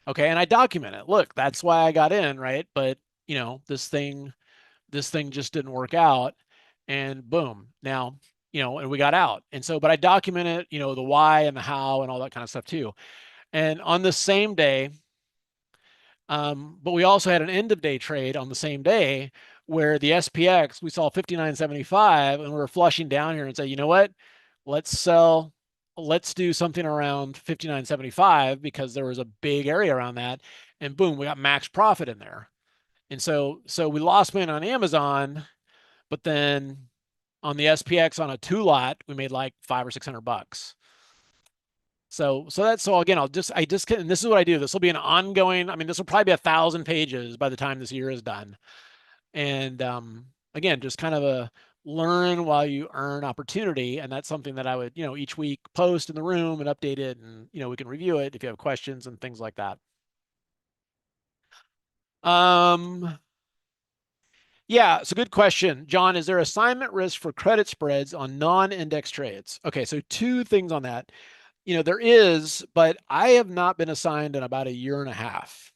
Okay, and I document it. Look, that's why I got in, right? But, this thing just didn't work out, and boom. Now, and we got out. And so, but I document it, the why and the how and all that kind of stuff too. And on the same day, but we also had an end of day trade on the same day where the SPX, we saw 59.75 and we were flushing down here and say, you know what, let's sell, let's do something around 59.75 because there was a big area around that. And boom, we got max profit in there. And so we lost money on Amazon, but then on the SPX on a 2 lot, we made like $500 or $600. So again, and this is what I do. This will be an ongoing, I mean, this will probably be 1,000 pages by the time this year is done. And again, just kind of a learn while you earn opportunity. And that's something that I would, each week post in the room and update it. And, we can review it if you have questions and things like that. Yeah, it's a good question. John, is there assignment risk for credit spreads on non-index trades? Okay, so two things on that. There is, but I have not been assigned in about a year and a half.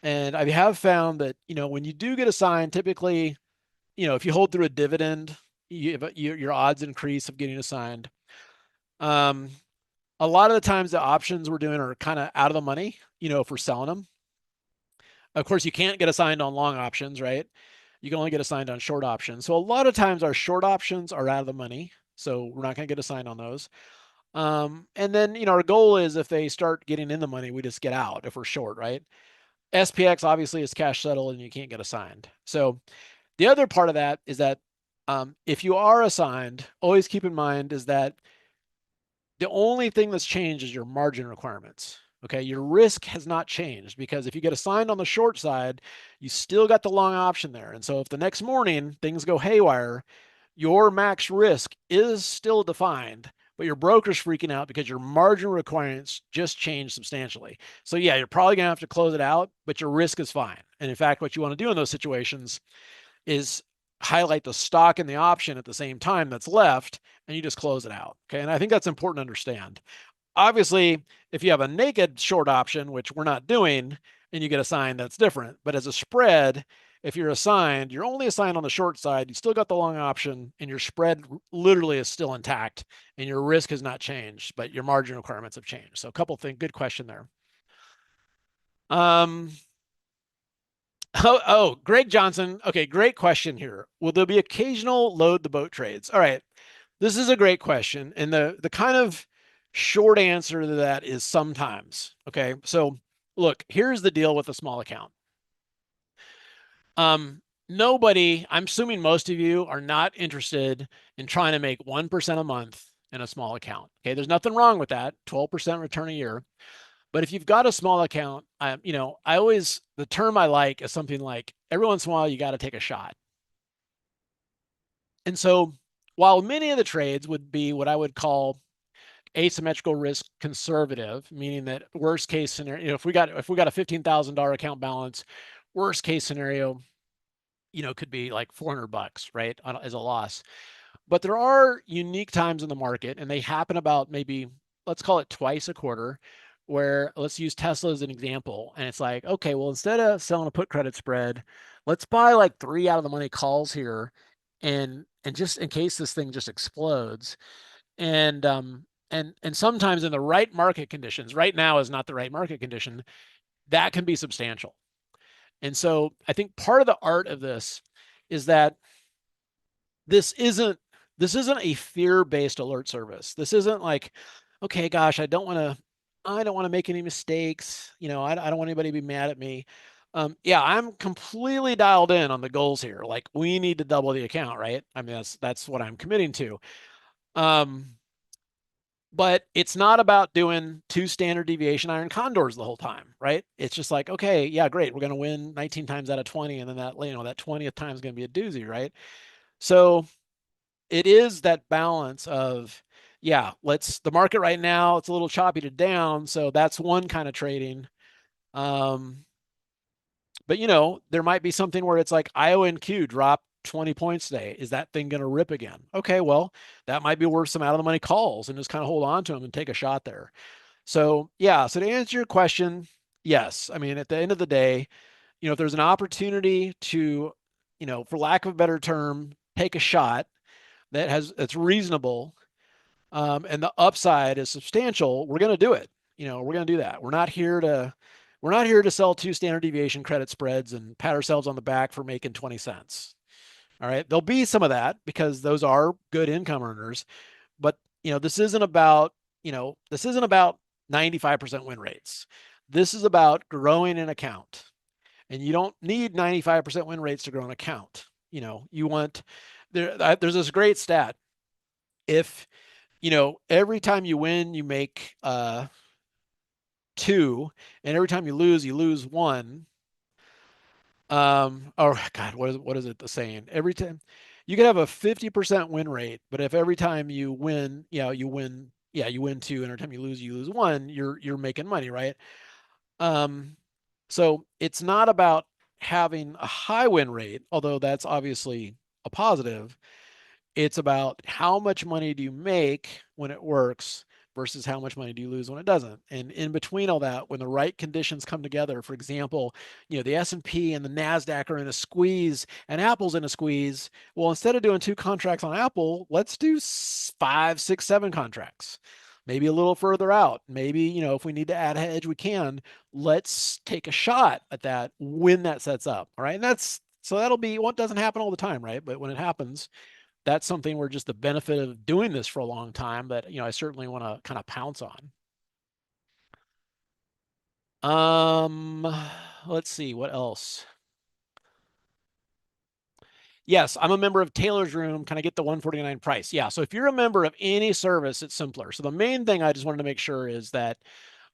And I have found that, when you do get assigned, typically, if you hold through a dividend, your odds increase of getting assigned. Um, a lot of the times the options we're doing are kind of out of the money, if we're selling them. Of course, you can't get assigned on long options, right? You can only get assigned on short options. So a lot of times our short options are out of the money. So we're not going to get assigned on those. And then, our goal is if they start getting in the money, we just get out if we're short, right? SPX obviously is cash settled and you can't get assigned. So the other part of that is that if you are assigned, always keep in mind is that the only thing that's changed is your margin requirements. Okay, your risk has not changed because if you get assigned on the short side, you still got the long option there. And so if the next morning things go haywire, your max risk is still defined, but your broker's freaking out because your margin requirements just changed substantially. So yeah, you're probably gonna have to close it out, but your risk is fine. And in fact, what you want to do in those situations is highlight the stock and the option at the same time that's left, and you just close it out. Okay. And I think that's important to understand. Obviously, if you have a naked short option, which we're not doing, and you get assigned, that's different. But as a spread, if you're assigned, you're only assigned on the short side. You still got the long option, and your spread literally is still intact, and your risk has not changed, but your margin requirements have changed. So a couple things. Good question there. Um, Greg Johnson. Okay, great question here. Will there be occasional load the boat trades? All right, this is a great question, and the kind of short answer to that is sometimes. Okay, so look, here's the deal with a small account. Nobody, I'm assuming most of you are not interested in trying to make 1% a month in a small account. Okay, there's nothing wrong with that. 12% return a year. But if you've got a small account, I always, the term I like is something like every once in a while, you got to take a shot. And so while many of the trades would be what I would call asymmetrical risk conservative, meaning that worst case scenario, if we got a $15,000 account balance, worst case scenario, could be like $400, right, as a loss. But there are unique times in the market, and they happen about maybe, let's call it twice a quarter, where let's use Tesla as an example. And it's like, okay, well, instead of selling a put credit spread, let's buy like 3 out of the money calls here, and just in case this thing just explodes. And sometimes in the right market conditions, right now is not the right market condition, that can be substantial. And so I think part of the art of this is that this isn't a fear-based alert service. This isn't like, okay, gosh, I don't want to make any mistakes. I don't want anybody to be mad at me. Yeah, I'm completely dialed in on the goals here. Like we need to double the account, right? I mean, that's what I'm committing to. But it's not about doing 2 standard deviation iron condors the whole time, right? It's just like, okay, yeah, great. We're going to win 19 times out of 20. And then that 20th time is going to be a doozy, right? So it is that balance of, yeah, the market right now, it's a little choppy to down. So that's one kind of trading. But there might be something where it's like IONQ dropped 20 points today. Is that thing going to rip again? Okay, well, that might be worth some out of the money calls and just kind of hold on to them and take a shot there. So, yeah, so to answer your question, yes. I mean, at the end of the day, if there's an opportunity to, for lack of a better term, take a shot that's reasonable, and the upside is substantial, we're going to do it. We're going to do that. We're not here to sell 2 standard deviation credit spreads and pat ourselves on the back for making 20 cents. All right. There'll be some of that because those are good income earners. But, this isn't about 95% win rates. This is about growing an account. And you don't need 95% win rates to grow an account. You want, there's this great stat. If, every time you win, you make 2, and every time you lose 1. Or God, what is it the saying? Every time you could have a 50% win rate, but if every time you win, you win, you win two, and every time you lose one, you're making money, right? Um, so it's not about having a high win rate, although that's obviously a positive. It's about how much money do you make when it works versus how much money do you lose when it doesn't. And in between all that, when the right conditions come together, for example, the S&P and the Nasdaq are in a squeeze and Apple's in a squeeze. Well, instead of doing two contracts on Apple, let's do five, six, seven contracts. Maybe a little further out. Maybe, if we need to add hedge, we can. Let's take a shot at that when that sets up. All right. And that'll be what doesn't happen all the time, right? But when it happens, that's something where just the benefit of doing this for a long time that I certainly want to kind of pounce on. Um, let's see what else. Yes, I'm a member of Taylor's Room. Can I get the 149 price? Yeah. So if you're a member of any service, it's simpler. So the main thing I just wanted to make sure is that,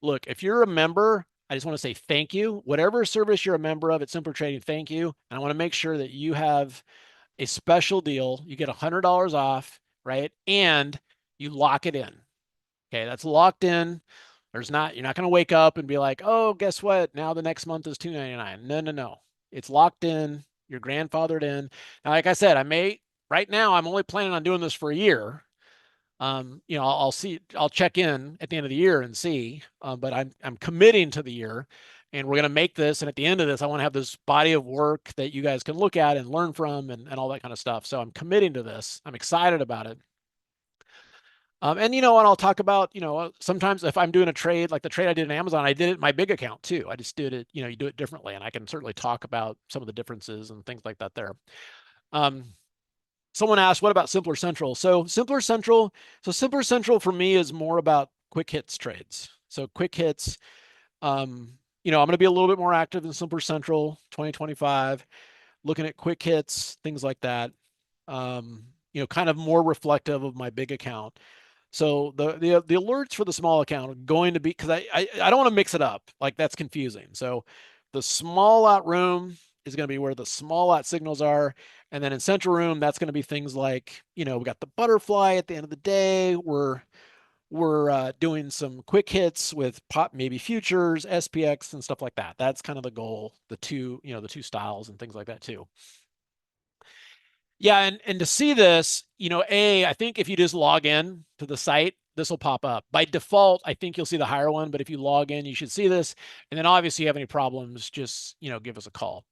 look, if you're a member, I just want to say thank you. Whatever service you're a member of at Simpler Trading, thank you. And I want to make sure that you have a special deal. You get $100 off, right? And you lock it in. Okay, that's locked in. You're not going to wake up and be like, oh, guess what? Now the next month is $299. No, no, no. It's locked in. You're grandfathered in. Now, like I said, right now, I'm only planning on doing this for a year. I'll see, I'll check in at the end of the year and see, but I'm committing to the year, and we're going to make this. And at the end of this, I want to have this body of work that you guys can look at and learn from and all that kind of stuff. So I'm committing to this. I'm excited about it. And I'll talk about, sometimes if I'm doing a trade, like the trade I did in Amazon, I did it in my big account too. I just did it, you do it differently, and I can certainly talk about some of the differences and things like that there. Um, Someone asked, what about Simpler Central? Simpler Central for me is more about quick hits trades. So quick hits, I'm going to be a little bit more active in Simpler Central 2025, looking at quick hits, things like that. Kind of more reflective of my big account. So the alerts for the small account are going to be, because I don't want to mix it up. Like, that's confusing. So the small lot room is going to be where the small lot signals are. And then in central room, that's going to be things like, we got the butterfly at the end of the day. We're doing some quick hits with pop, maybe futures, SPX, and stuff like that. That's kind of the goal. The two styles and things like that too. Yeah, and to see this, I think if you just log in to the site, this will pop up. By default, I think you'll see the higher one, but if you log in, you should see this. And then obviously you have any problems, just, give us a call.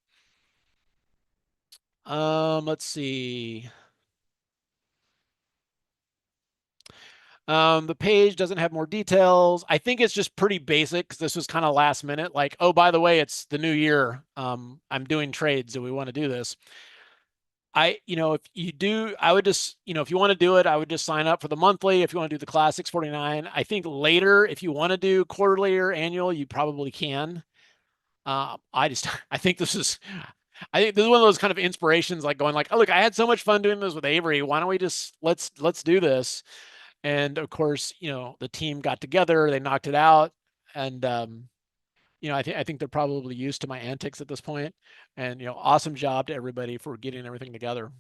Let's see. The page doesn't have more details. I think it's just pretty basic because this was kind of last minute. Like, oh, by the way, it's the new year. I'm doing trades. Do we want to do this? If you do, I would just, if you want to do it, I would just sign up for the monthly. If you want to do the classics 49, I think later, if you want to do quarterly or annual, you probably can. I think this is one of those kind of inspirations, like going like, oh, look, I had so much fun doing this with Avery. Why don't we just, let's do this. And of course, the team got together, they knocked it out. And, I think they're probably used to my antics at this point. And, awesome job to everybody for getting everything together.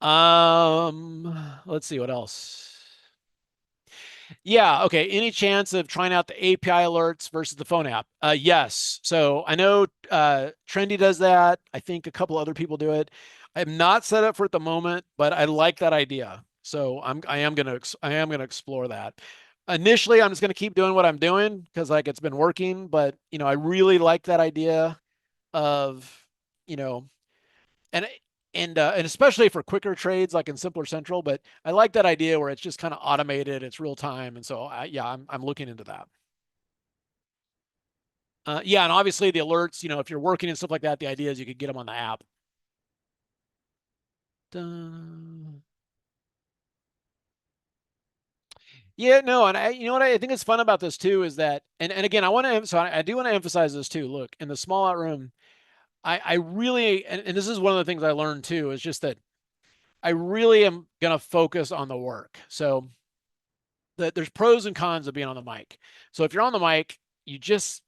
Let's see what else. Yeah, okay. Any chance of trying out the API alerts versus the phone app? Yes. So I know Trendy does that. I think a couple other people do it. I'm not set up for it at the moment, but I like that idea. So I am gonna explore that. Initially, I'm just gonna keep doing what I'm doing because like it's been working, but I really like that idea of, you know, and and especially for quicker trades like in Simpler Central. But I like that idea where it's just kind of automated, it's real time, and so yeah, I'm looking into that. Yeah, and obviously the alerts, if you're working and stuff like that, the idea is you could get them on the app. Dun. Yeah, no, and you know what I think is fun about this too is that, and again, I do want to emphasize this too. Look, in the small out room, I really, and this is one of the things I learned too, is just that I really am gonna focus on the work. So there's pros and cons of being on the mic. So if you're on the mic, you just,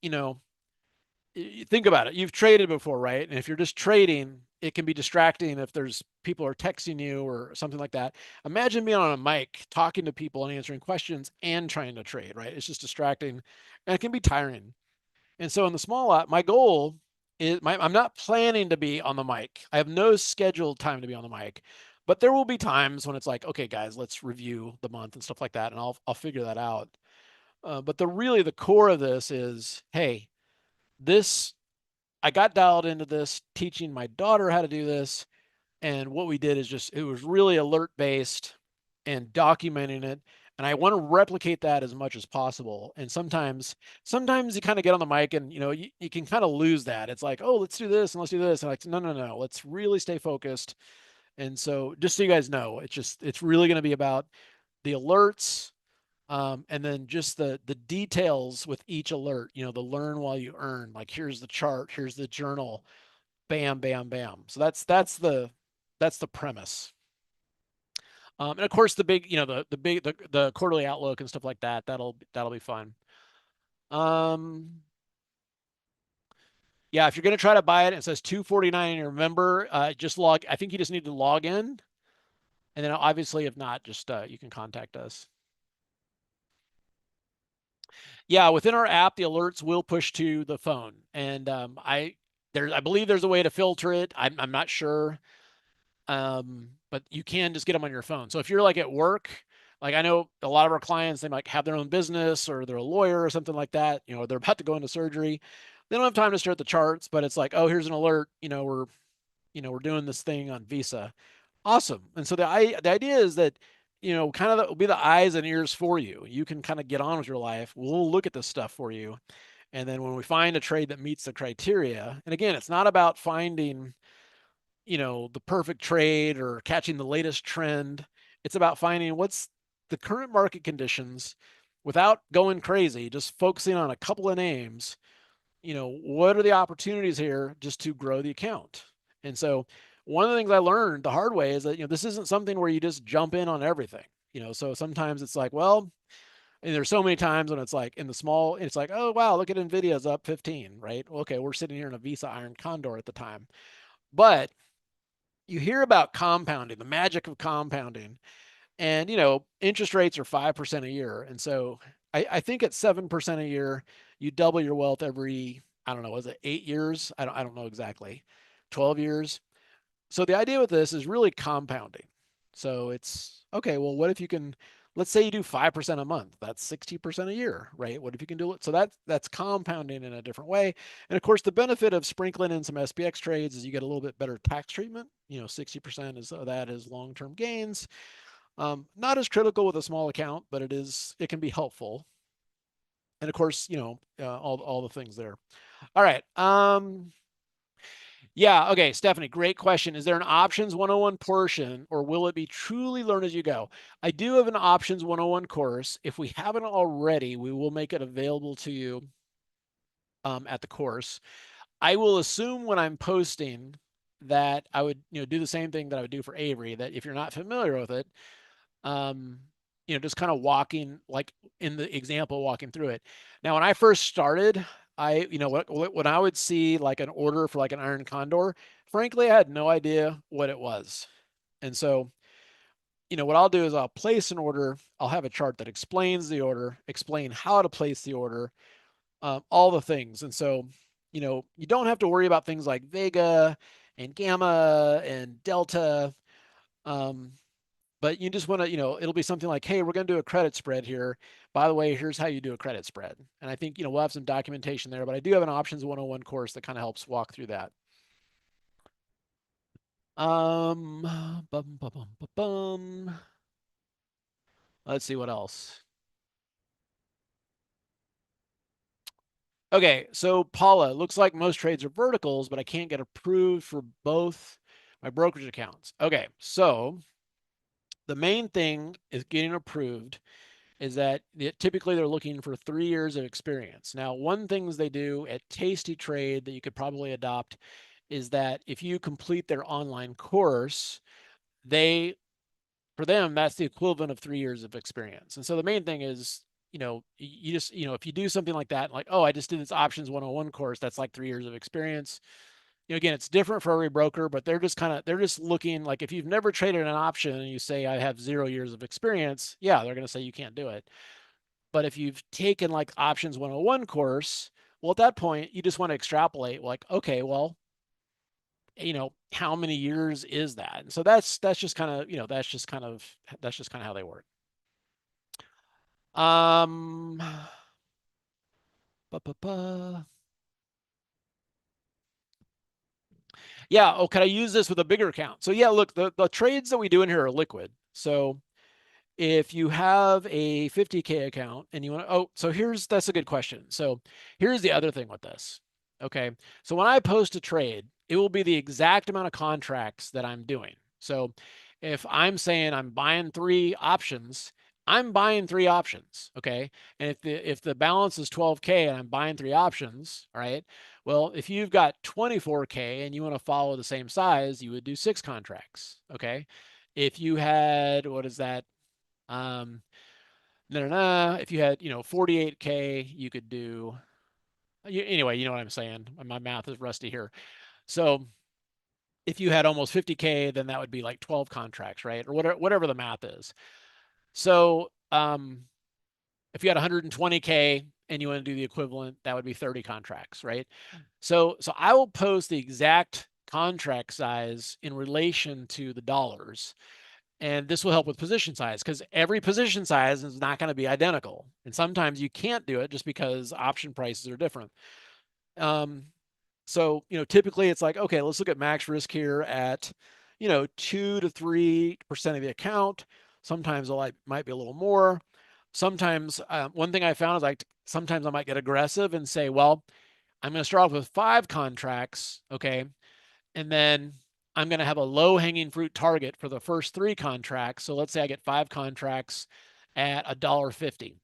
think about it. You've traded before, right? And if you're just trading, it can be distracting if there's people are texting you or something like that. Imagine being on a mic talking to people and answering questions and trying to trade, right? It's just distracting and it can be tiring. And so in the small lot, my goal is I'm not planning to be on the mic. I have no scheduled time to be on the mic. But there will be times when it's like, okay, guys, let's review the month and stuff like that, and I'll figure that out. But the core of this is, hey, this I got dialed into this, teaching my daughter how to do this. And what we did is just, it was really alert based and documenting it. And I want to replicate that as much as possible. And sometimes you kind of get on the mic and, you can kind of lose that. It's like, oh, let's do this and let's do this. And like, no, no, no, let's really stay focused. And so just so you guys know, it's really going to be about the alerts, and then just the details with each alert, the learn while you earn, like here's the chart, here's the journal, bam, bam, bam. So that's the premise. And of course the big, the quarterly outlook and stuff like that, that'll be fun. Um, yeah, if you're gonna try to buy it, it says 249 and you remember, just log, I think you just need to log in. And then obviously if not, just you can contact us. Yeah, within our app, the alerts will push to the phone, and I believe there's a way to filter it. I'm not sure, but you can just get them on your phone. So if you're like at work, like I know a lot of our clients, they might have their own business or they're a lawyer or something like that. They're about to go into surgery. They don't have time to stare at the charts, but it's like, oh, here's an alert. We're doing this thing on Visa. Awesome. And so the idea is that, kind of will be the eyes and ears for you. You can kind of get on with your life. We'll look at this stuff for you. And then when we find a trade that meets the criteria, and again, it's not about finding, the perfect trade or catching the latest trend. It's about finding what's the current market conditions without going crazy, just focusing on a couple of names. What are the opportunities here just to grow the account? And so one of the things I learned the hard way is that, this isn't something where you just jump in on everything. So sometimes it's like, well, and there's so many times when it's like in the small, it's like, oh, wow, look at NVIDIA's up 15, right? Okay, we're sitting here in a Visa Iron Condor at the time. But you hear about compounding, the magic of compounding, and interest rates are 5% a year. And so I think at 7% a year, you double your wealth every, I don't know, was it 8 years? I don't know exactly. 12 years. So the idea with this is really compounding. So it's okay, well, what if you can, let's say you do 5% a month, that's 60% a year, right? What if you can do it? So that's compounding in a different way. And of course, the benefit of sprinkling in some SPX trades is you get a little bit better tax treatment. 60% of that is long-term gains. Not as critical with a small account, but it can be helpful. And of course, all the things there. All right. Yeah. Okay, Stephanie, great question. Is there an options 101 portion or will it be truly learn as you go? I do have an options 101 course. If we haven't already, we will make it available to you at the course. I will assume when I'm posting that I would, do the same thing that I would do for Avery, that if you're not familiar with it, um, just kind of walking, like in the example, walking through it. Now, when I first started, when I would see like an order for like an Iron Condor, frankly, I had no idea what it was. And so, what I'll do is I'll place an order. I'll have a chart that explains the order, explain how to place the order, all the things. And so, you don't have to worry about things like Vega and Gamma and Delta. Um, but you just want to, it'll be something like, hey, we're going to do a credit spread here. By the way, here's how you do a credit spread. And I think, we'll have some documentation there, but I do have an options 101 course that kind of helps walk through that. Bum, bum, bum, bum, bum. Let's see what else. Okay, so Paula, looks like most trades are verticals, but I can't get approved for both my brokerage accounts. Okay, so the main thing is getting approved is that typically they're looking for 3 years of experience. Now, one things they do at Tasty Trade that you could probably adopt is that if you complete their online course, for them, that's the equivalent of 3 years of experience. And so the main thing is, you just, if you do something like that, like, oh, I just did this options 101 course, that's like 3 years of experience. Again, it's different for every broker, but they're just looking, like, if you've never traded an option and you say I have 0 years of experience, yeah, they're going to say you can't do it. But if you've taken like options 101 course, well, at that point, you just want to extrapolate, like, okay, well, how many years is that? And so that's just kind of, that's just kind of how they work. Um, ba, ba, ba. Yeah. Oh, can I use this with a bigger account? So yeah, look, the trades that we do in here are liquid. So if you have a 50K account and you want to, so that's a good question. So here's the other thing with this. Okay. So when I post a trade, it will be the exact amount of contracts that I'm doing. So if I'm saying I'm buying 3 options, I'm buying 3 options. Okay. And if the balance is 12K and I'm buying 3 options, all right. Well, if you've got 24K and you want to follow the same size, you would do 6 contracts. Okay. If you had, what is that? Um, if you had, 48K, you could do, anyway, you know what I'm saying. My math is rusty here. So if you had almost 50K, then that would be like 12 contracts, right? Or whatever the math is. So if you had 120K and you want to do the equivalent, that would be 30 contracts, right? So I will post the exact contract size in relation to the dollars. And this will help with position size, because every position size is not going to be identical. And sometimes you can't do it just because option prices are different. So, typically it's like, okay, let's look at max risk here at, 2 to 3% of the account. Sometimes it might be a little more. Sometimes one thing I found is, like, sometimes I might get aggressive and say, well, I'm going to start off with 5 contracts. Okay. And then I'm going to have a low hanging fruit target for the first 3 contracts. So let's say I get 5 contracts at $1.50.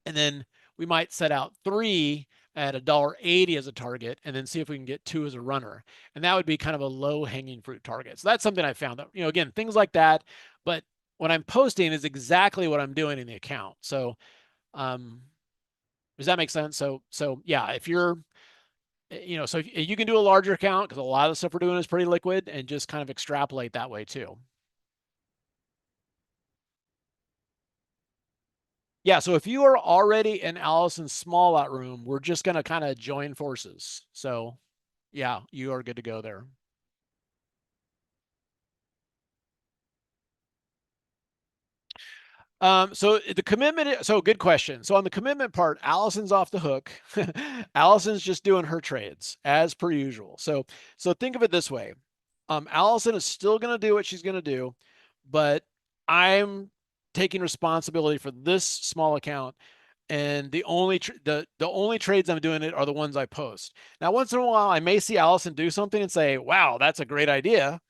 And then we might set out 3 at $1.80 as a target, and then see if we can get 2 as a runner. And that would be kind of a low hanging fruit target. So that's something I found that, again, things like that. But what I'm posting is exactly what I'm doing in the account. So, does that make sense? So yeah, if you're, so you can do a larger account, because a lot of the stuff we're doing is pretty liquid, and just kind of extrapolate that way too. Yeah, so if you are already in Allison's small lot room, we're just going to kind of join forces. So yeah, you are good to go there. So the commitment, so good question. So on the commitment part, Allison's off the hook. Allison's just doing her trades as per usual. So think of it this way. Allison is still going to do what she's going to do, but I'm taking responsibility for this small account, and the only trades I'm doing it are the ones I post. Now, once in a while, I may see Allison do something and say, "Wow, that's a great idea."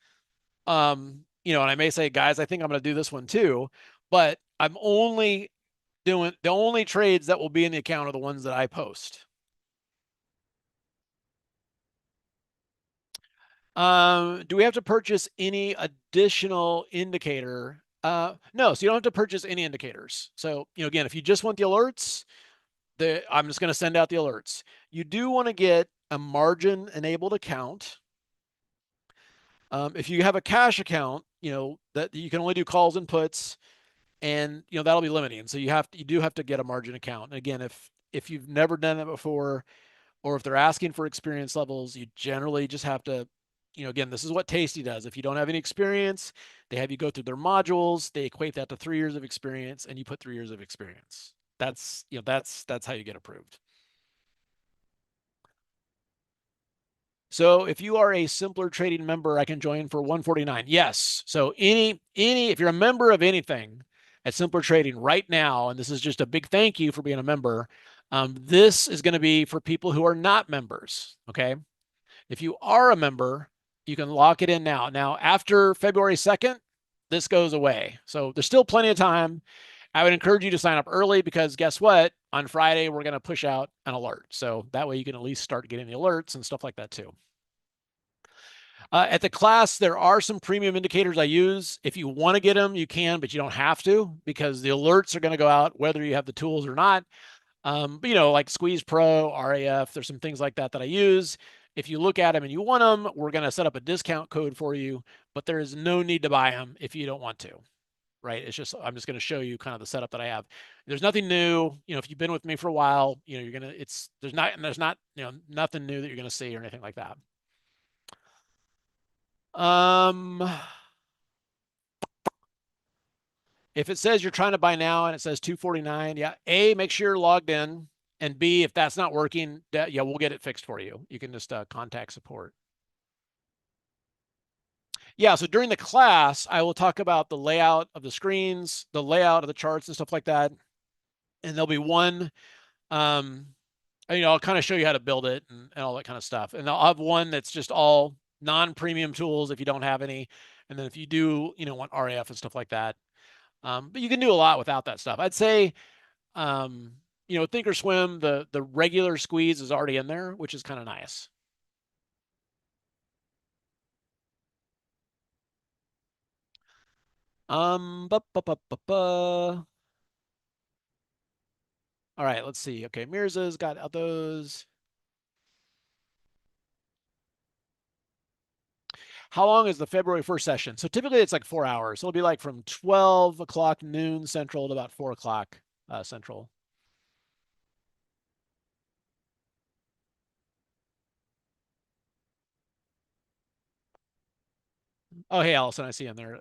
And I may say, "Guys, I think I'm going to do this one too," but I'm only doing the only trades that will be in the account are the ones that I post. Do we have to purchase any additional indicator? No, so you don't have to purchase any indicators. So, again, if you just want the alerts, I'm just going to send out the alerts. You do want to get a margin enabled account. If you have a cash account, that you can only do calls and puts, and that'll be limiting. So you do have to get a margin account. And again, if you've never done that before, or if they're asking for experience levels, you generally just have to, again, this is what Tasty does. If you don't have any experience, they have you go through their modules. They equate that to 3 years of experience, and you put 3 years of experience. That's how you get approved. So if you are a Simpler Trading member, I can join for 149. Yes. So if you're a member of anything at Simpler Trading right now, and this is just a big thank you for being a member, this is going to be for people who are not members. Okay. If you are a member, you can lock it in now. Now, after February 2nd, this goes away. So there's still plenty of time. I would encourage you to sign up early, because guess what? On Friday, we're going to push out an alert. So that way you can at least start getting the alerts and stuff like that too. At the class, there are some premium indicators I use. If you want to get them, you can, but you don't have to because the alerts are going to go out whether you have the tools or not. But like Squeeze Pro, RAF, there's some things like that that I use. If you look at them and you want them, we're going to set up a discount code for you, but there is no need to buy them if you don't want to. Right? It's just I'm just going to show you kind of the setup that I have. There's nothing new. If you've been with me for a while, you're gonna there's not nothing new that you're going to see or anything like that. Um, if it says you're trying to buy now and it says 249, yeah, A, make sure you're logged in, and B, if that's not working, yeah, we'll get it fixed for you. You can just contact support. Yeah, so during the class, I will talk about the layout of the screens, the layout of the charts and stuff like that. And there'll be one, I'll kind of show you how to build it and all that kind of stuff. And I'll have one that's just all non-premium tools if you don't have any. And then if you do, want RAF and stuff like that. But you can do a lot without that stuff. I'd say, Thinkorswim, the regular squeeze is already in there, which is kind of nice. Ba, ba, ba, ba, ba. All right, let's see. Okay, Mirza's got those. How long is the February 1st session? So typically it's like 4 hours. So it'll be like from 12 o'clock noon central to about 4 o'clock central. Oh, hey, Allison, I see in there.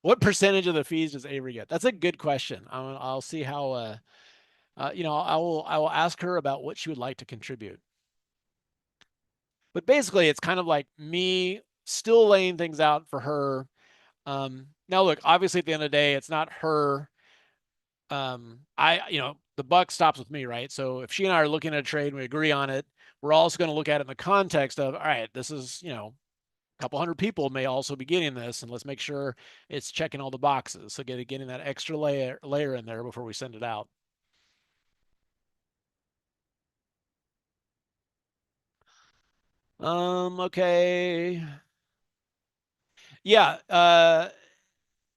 What percentage of the fees does Avery get? That's a good question. I'll see how, I will ask her about what she would like to contribute. But basically, it's kind of like me still laying things out for her. Now, look, obviously, at the end of the day, it's not her. The buck stops with me, right? So if she and I are looking at a trade and we agree on it, we're also going to look at it in the context of, all right, this is, a couple hundred people may also be getting this, and let's make sure it's checking all the boxes. So getting that extra layer in there before we send it out. Okay. Yeah,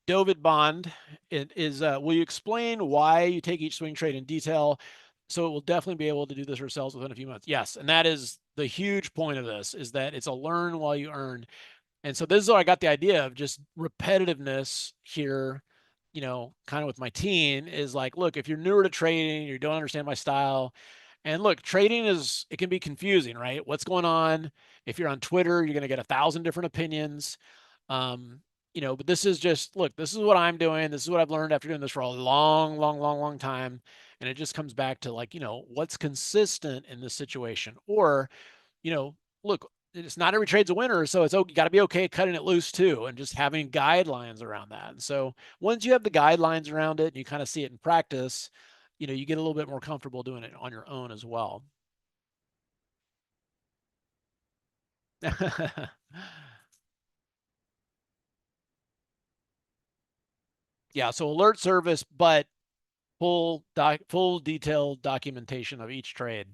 David Bond will you explain why you take each swing trade in detail? So it will definitely be able to do this ourselves within a few months. Yes, and that is the huge point of this is that it's a learn while you earn. And so this is where I got the idea of just repetitiveness here, kind of with my team is like, look, if you're newer to trading, you don't understand my style. And look, trading it can be confusing, right? What's going on? If you're on Twitter, you're going to get 1,000 different opinions. But this is just, look, this is what I'm doing. This is what I've learned after doing this for a long, long, long, long time. And it just comes back to like, what's consistent in this situation? Or, look, it's not every trade's a winner, so you got to be okay cutting it loose too, and just having guidelines around that. And so once you have the guidelines around it and you kind of see it in practice, you get a little bit more comfortable doing it on your own as well. Yeah, so alert service, but full detailed documentation of each trade.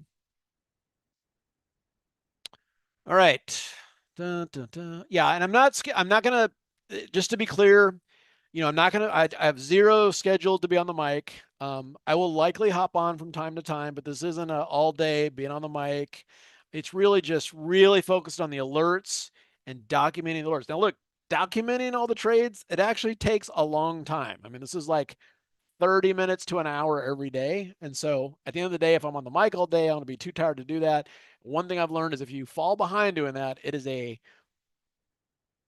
All right. Dun, dun, dun. Yeah, and I'm not gonna, just to be clear, I'm not gonna, I have zero scheduled to be on the mic. I will likely hop on from time to time, but this isn't a all day being on the mic. It's really just really focused on the alerts and documenting the alerts. Now, look, documenting all the trades, it actually takes a long time. I mean, this is like 30 minutes to an hour every day. And so at the end of the day, if I'm on the mic all day, I'm going to be too tired to do that. One thing I've learned is if you fall behind doing that, it is a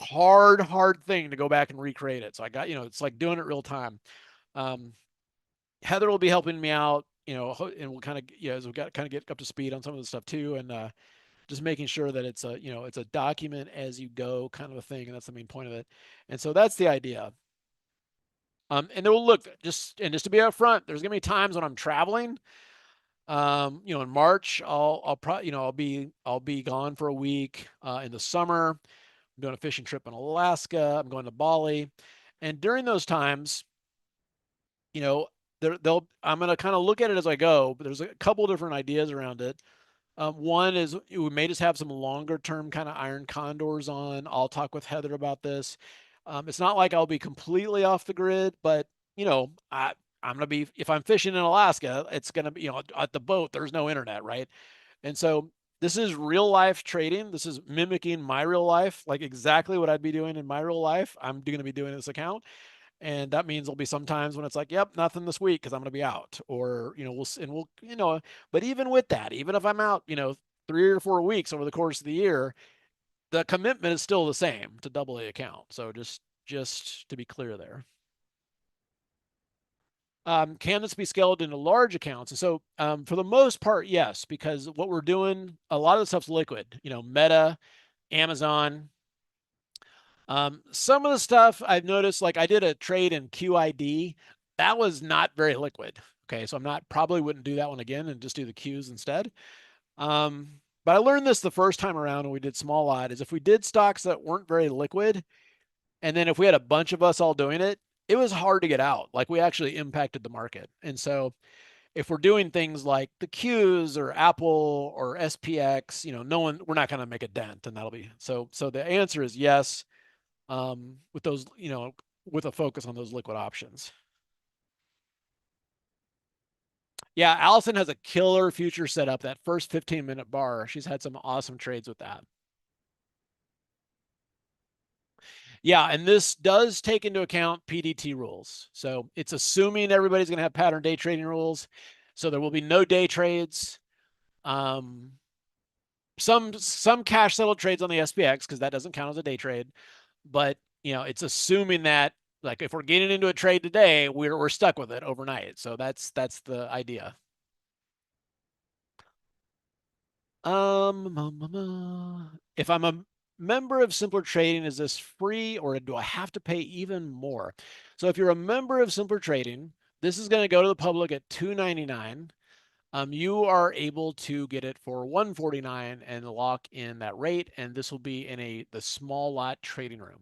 hard thing to go back and recreate it. So I got, it's like doing it real time. Um, Heather will be helping me out, and we'll kind of, as we got kind of get up to speed on some of the stuff too. And, just making sure that it's a document as you go kind of a thing. And that's the main point of it. And so that's the idea. And then we'll look just to be upfront, there's gonna be times when I'm traveling. In March, I'll probably, I'll be gone for a week. In the summer, I'm doing a fishing trip in Alaska. I'm going to Bali, and during those times, I'm gonna kind of look at it as I go. But there's a couple different ideas around it. One is we may just have some longer term kind of iron condors on. I'll talk with Heather about this. It's not like I'll be completely off the grid, but you know, I'm gonna be if I'm fishing in Alaska, it's gonna be at the boat. There's no internet, right? And so this is real life trading. This is mimicking my real life, like exactly what I'd be doing in my real life. I'm going to be doing this account. And that means there'll be some times when it's like, yep, nothing this week because I'm going to be out. Or, but even with that, even if I'm out, 3 or 4 weeks over the course of the year, the commitment is still the same to double the account. So just to be clear there. Can this be scaled into large accounts? And so, for the most part, yes, because what we're doing, a lot of the stuff's liquid. Meta, Amazon. Some of the stuff I've noticed, like I did a trade in QID, that was not very liquid. Okay, so I'm not probably wouldn't do that one again and just do the Qs instead. But I learned this the first time around when we did small lot is if we did stocks that weren't very liquid, and then if we had a bunch of us all doing it, it was hard to get out. Like we actually impacted the market. And so if we're doing things like the Qs or Apple or SPX, we're not going to make a dent, and that'll be so the answer is yes, with those, with a focus on those liquid options. Yeah, Allison has a killer future setup. That first 15-minute bar, she's had some awesome trades with that. Yeah, and this does take into account PDT rules. So it's assuming everybody's going to have pattern day trading rules. So there will be no day trades. Um, some cash settled trades on the SPX because that doesn't count as a day trade. But it's assuming that like if we're getting into a trade today, we're stuck with it overnight. So that's the idea. If I'm a member of Simpler Trading, is this free or do I have to pay even more? So if you're a member of Simpler Trading, this is going to go to the public at $2.99. You are able to get it for $1.49 and lock in that rate, and this will be in the small lot trading room.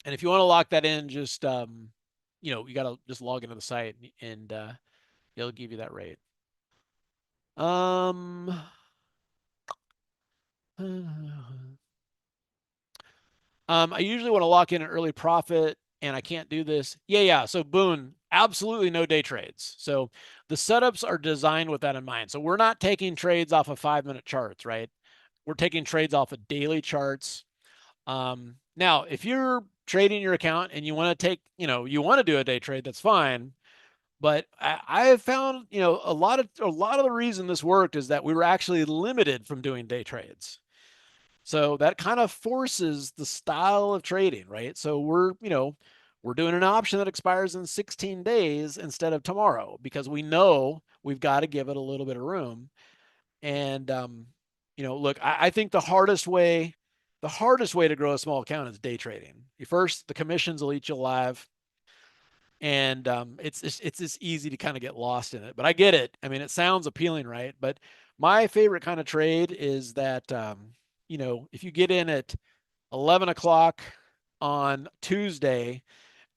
And if you want to lock that in, just you got to just log into the site and it'll give you that rate. Um, I usually want to lock in an early profit, and I can't do this. Yeah. So Boone, absolutely no day trades. So the setups are designed with that in mind. So we're not taking trades off of 5-minute charts, right? We're taking trades off of daily charts. Now, if you're trading your account and you want to you want to do a day trade, that's fine. But I have found, a lot of the reason this worked is that we were actually limited from doing day trades. So that kind of forces the style of trading, right? So we're doing an option that expires in 16 days instead of tomorrow because we know we've got to give it a little bit of room. And look, I think the hardest way to grow a small account is day trading. First, the commissions will eat you alive, and it's just easy to kind of get lost in it. But I get it. I mean, it sounds appealing, right? But my favorite kind of trade is that if you get in at 11 o'clock on Tuesday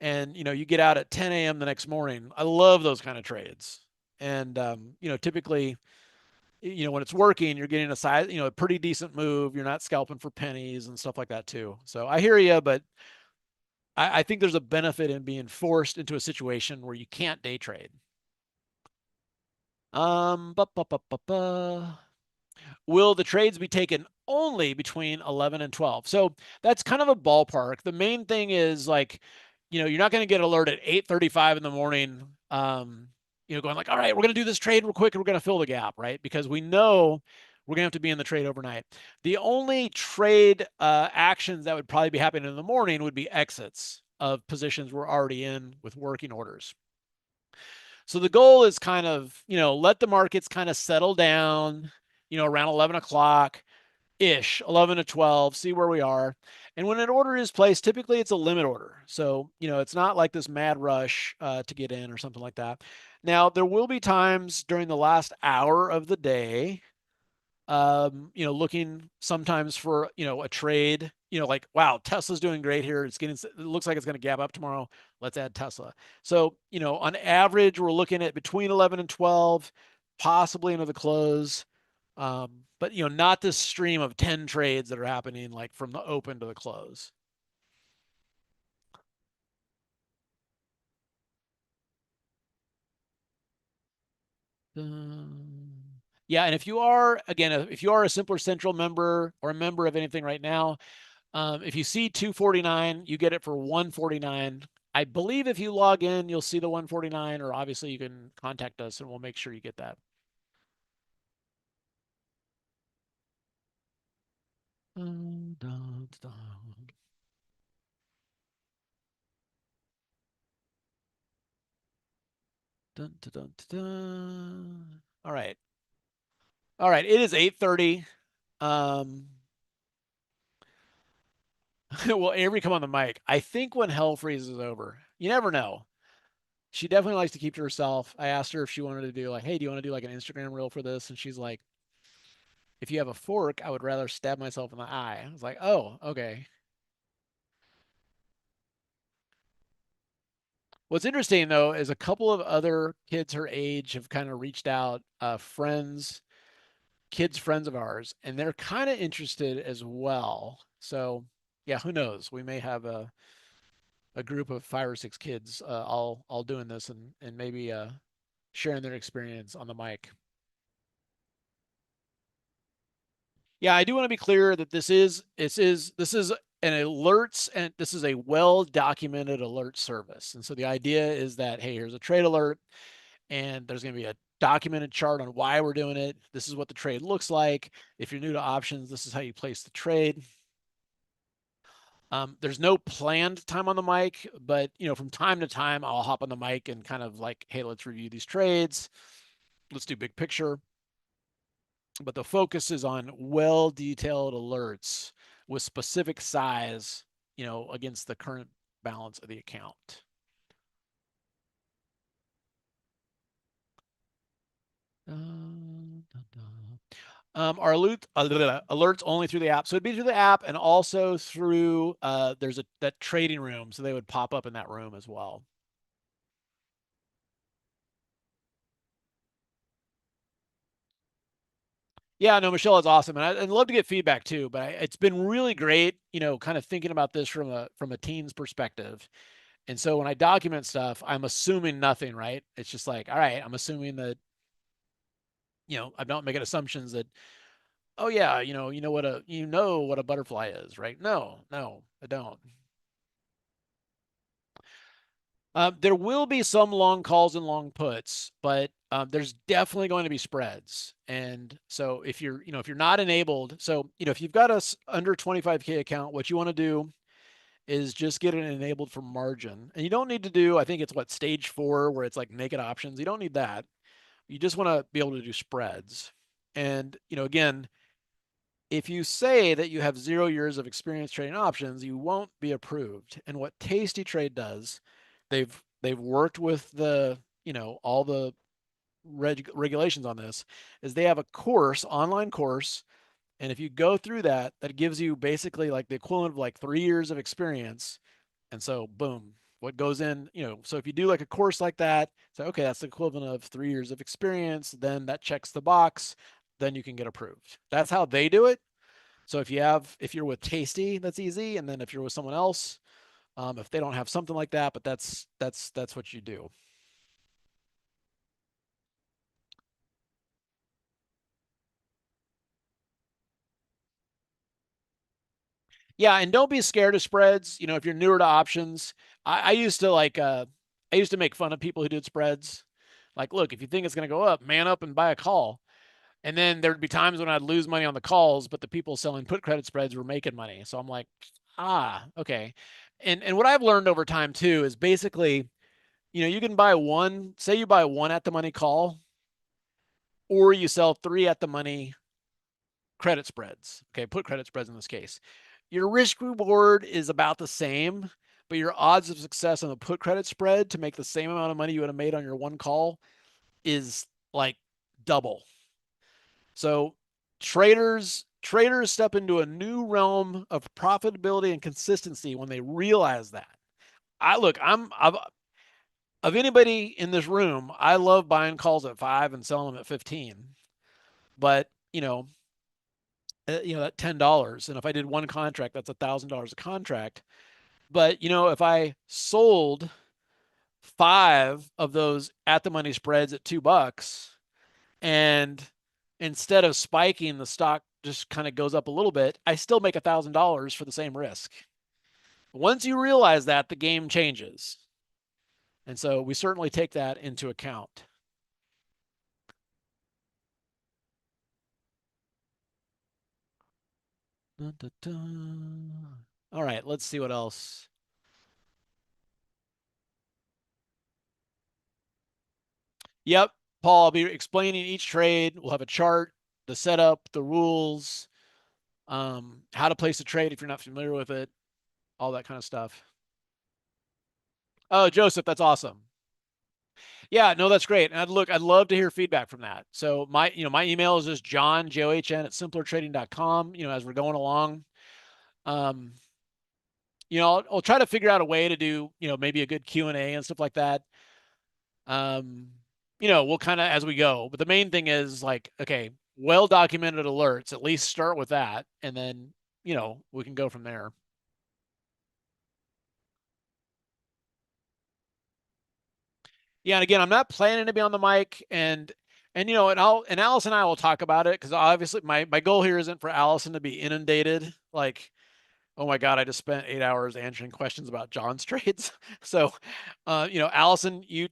and you get out at 10 a.m. the next morning. I love those kind of trades. And typically, when it's working, you're getting a pretty decent move. You're not scalping for pennies and stuff like that too. So I hear you, but I think there's a benefit in being forced into a situation where you can't day trade. Ba, ba, ba, ba, ba. Will the trades be taken only between 11 and 12? So that's kind of a ballpark. The main thing is like, you're not going to get alert at 8:35 in the morning, going like, all right, we're going to do this trade real quick and we're going to fill the gap, right? Because we know we're going to have to be in the trade overnight. The only trade actions that would probably be happening in the morning would be exits of positions we're already in with working orders. So the goal is kind of, let the markets kind of settle down, around 11 o'clock ish, 11 to 12, see where we are. And when an order is placed, typically it's a limit order. So, it's not like this mad rush to get in or something like that. Now, there will be times during the last hour of the day looking sometimes for, a trade, like, wow, Tesla's doing great here. It looks like it's going to gap up tomorrow. Let's add Tesla. So, on average, we're looking at between 11 and 12, possibly into the close. But, not this stream of 10 trades that are happening like from the open to the close. Yeah, and if you are, again, if you are a Simpler Central member or a member of anything right now, if you see 249, you get it for 149. I believe if you log in, you'll see the 149, or obviously you can contact us and we'll make sure you get that. Dun, dun, dun. Dun, dun, dun, dun. All right. All right. It is 8:30. Um, will Avery come on the mic? I think when hell freezes over. You never know. She definitely likes to keep to herself. I asked her if she wanted to do like, hey, do you want to do like an Instagram reel for this? And she's like, if you have a fork, I would rather stab myself in the eye. I was like, oh, okay. What's interesting though is a couple of other kids her age have kind of reached out, kids friends of ours, and they're kind of interested as well. So yeah, who knows? We may have a group of 5 or 6 kids all doing this and maybe sharing their experience on the mic. Yeah, I do want to be clear that this is an alerts, and this is a well documented alert service. And so the idea is that, hey, here's a trade alert, and there's going to be a documented chart on why we're doing it. This is what the trade looks like. If you're new to options, this is how you place the trade. There's no planned time on the mic, but from time to time, I'll hop on the mic and kind of like, hey, let's review these trades. Let's do big picture. But the focus is on well detailed alerts with specific size, against the current balance of the account. Our alerts only through the app. So it'd be through the app and also through there's that trading room. So they would pop up in that room as well. Yeah, no, Michelle is awesome, and I'd love to get feedback too. But it's been really great, kind of thinking about this from a teen's perspective. And so when I document stuff, I'm assuming nothing, right? It's just like, all right, I'm assuming that, I'm not making assumptions that, oh yeah, you know what a butterfly is, right? No, no, I don't. There will be some long calls and long puts, but there's definitely going to be spreads. And so if you're not enabled, so if you've got a under 25K account, what you want to do is just get it enabled for margin. And you don't need to do, I think it's what, stage 4, where it's like naked options. You don't need that. You just want to be able to do spreads. And again, if you say that you have 0 years of experience trading options, you won't be approved. And what Tasty Trade does, they've worked with all the regulations on this, is they have a online course, and if you go through that, that gives you basically like the equivalent of like 3 years of experience. And so, boom, what goes in, so if you do like a course like that, say, okay, that's the equivalent of 3 years of experience, then that checks the box, then you can get approved. That's how they do it. So if you're with Tasty, that's easy. And then if you're with someone else, if they don't have something like that, but that's what you do. Yeah, and don't be scared of spreads. If you're newer to options, I used to I used to make fun of people who did spreads. Like, look, if you think it's going to go up, man up and buy a call. And then there'd be times when I'd lose money on the calls, but the people selling put credit spreads were making money. So I'm like, okay. And what I've learned over time too is basically, you can buy one, say you buy one at the money call, or you sell 3 at the money credit spreads. Okay, put credit spreads in this case. Your risk reward is about the same, but your odds of success on the put credit spread to make the same amount of money you would have made on your one call is like double. So traders step into a new realm of profitability and consistency when they realize that. Of anybody in this room, I love buying calls at 5 and selling them at 15. But, that $10, and if I did one contract, that's $1,000 a contract. But, if I sold 5 of those at the money spreads at $2, and instead of spiking, the stock just kind of goes up a little bit, I still make $1,000 for the same risk. Once you realize that, the game changes. And so we certainly take that into account. Dun, dun, dun. All right, let's see what else. Yep, Paul, I'll be explaining each trade. We'll have a chart, the setup, the rules, how to place a trade if you're not familiar with it, all that kind of stuff. Oh, Joseph, that's awesome. Yeah, no, that's great. And I'd love to hear feedback from that. So my email is just John, John at simplertrading.com, as we're going along. Um, I'll try to figure out a way to do, maybe a good Q&A and stuff like that. We'll kind of as we go, but the main thing is like, okay, well-documented alerts, at least start with that. And then, we can go from there. Yeah, and again, I'm not planning to be on the mic, and Alice and I will talk about it, because obviously my goal here isn't for Allison to be inundated. Like, oh my God, I just spent 8 hours answering questions about John's trades. So, Allison, you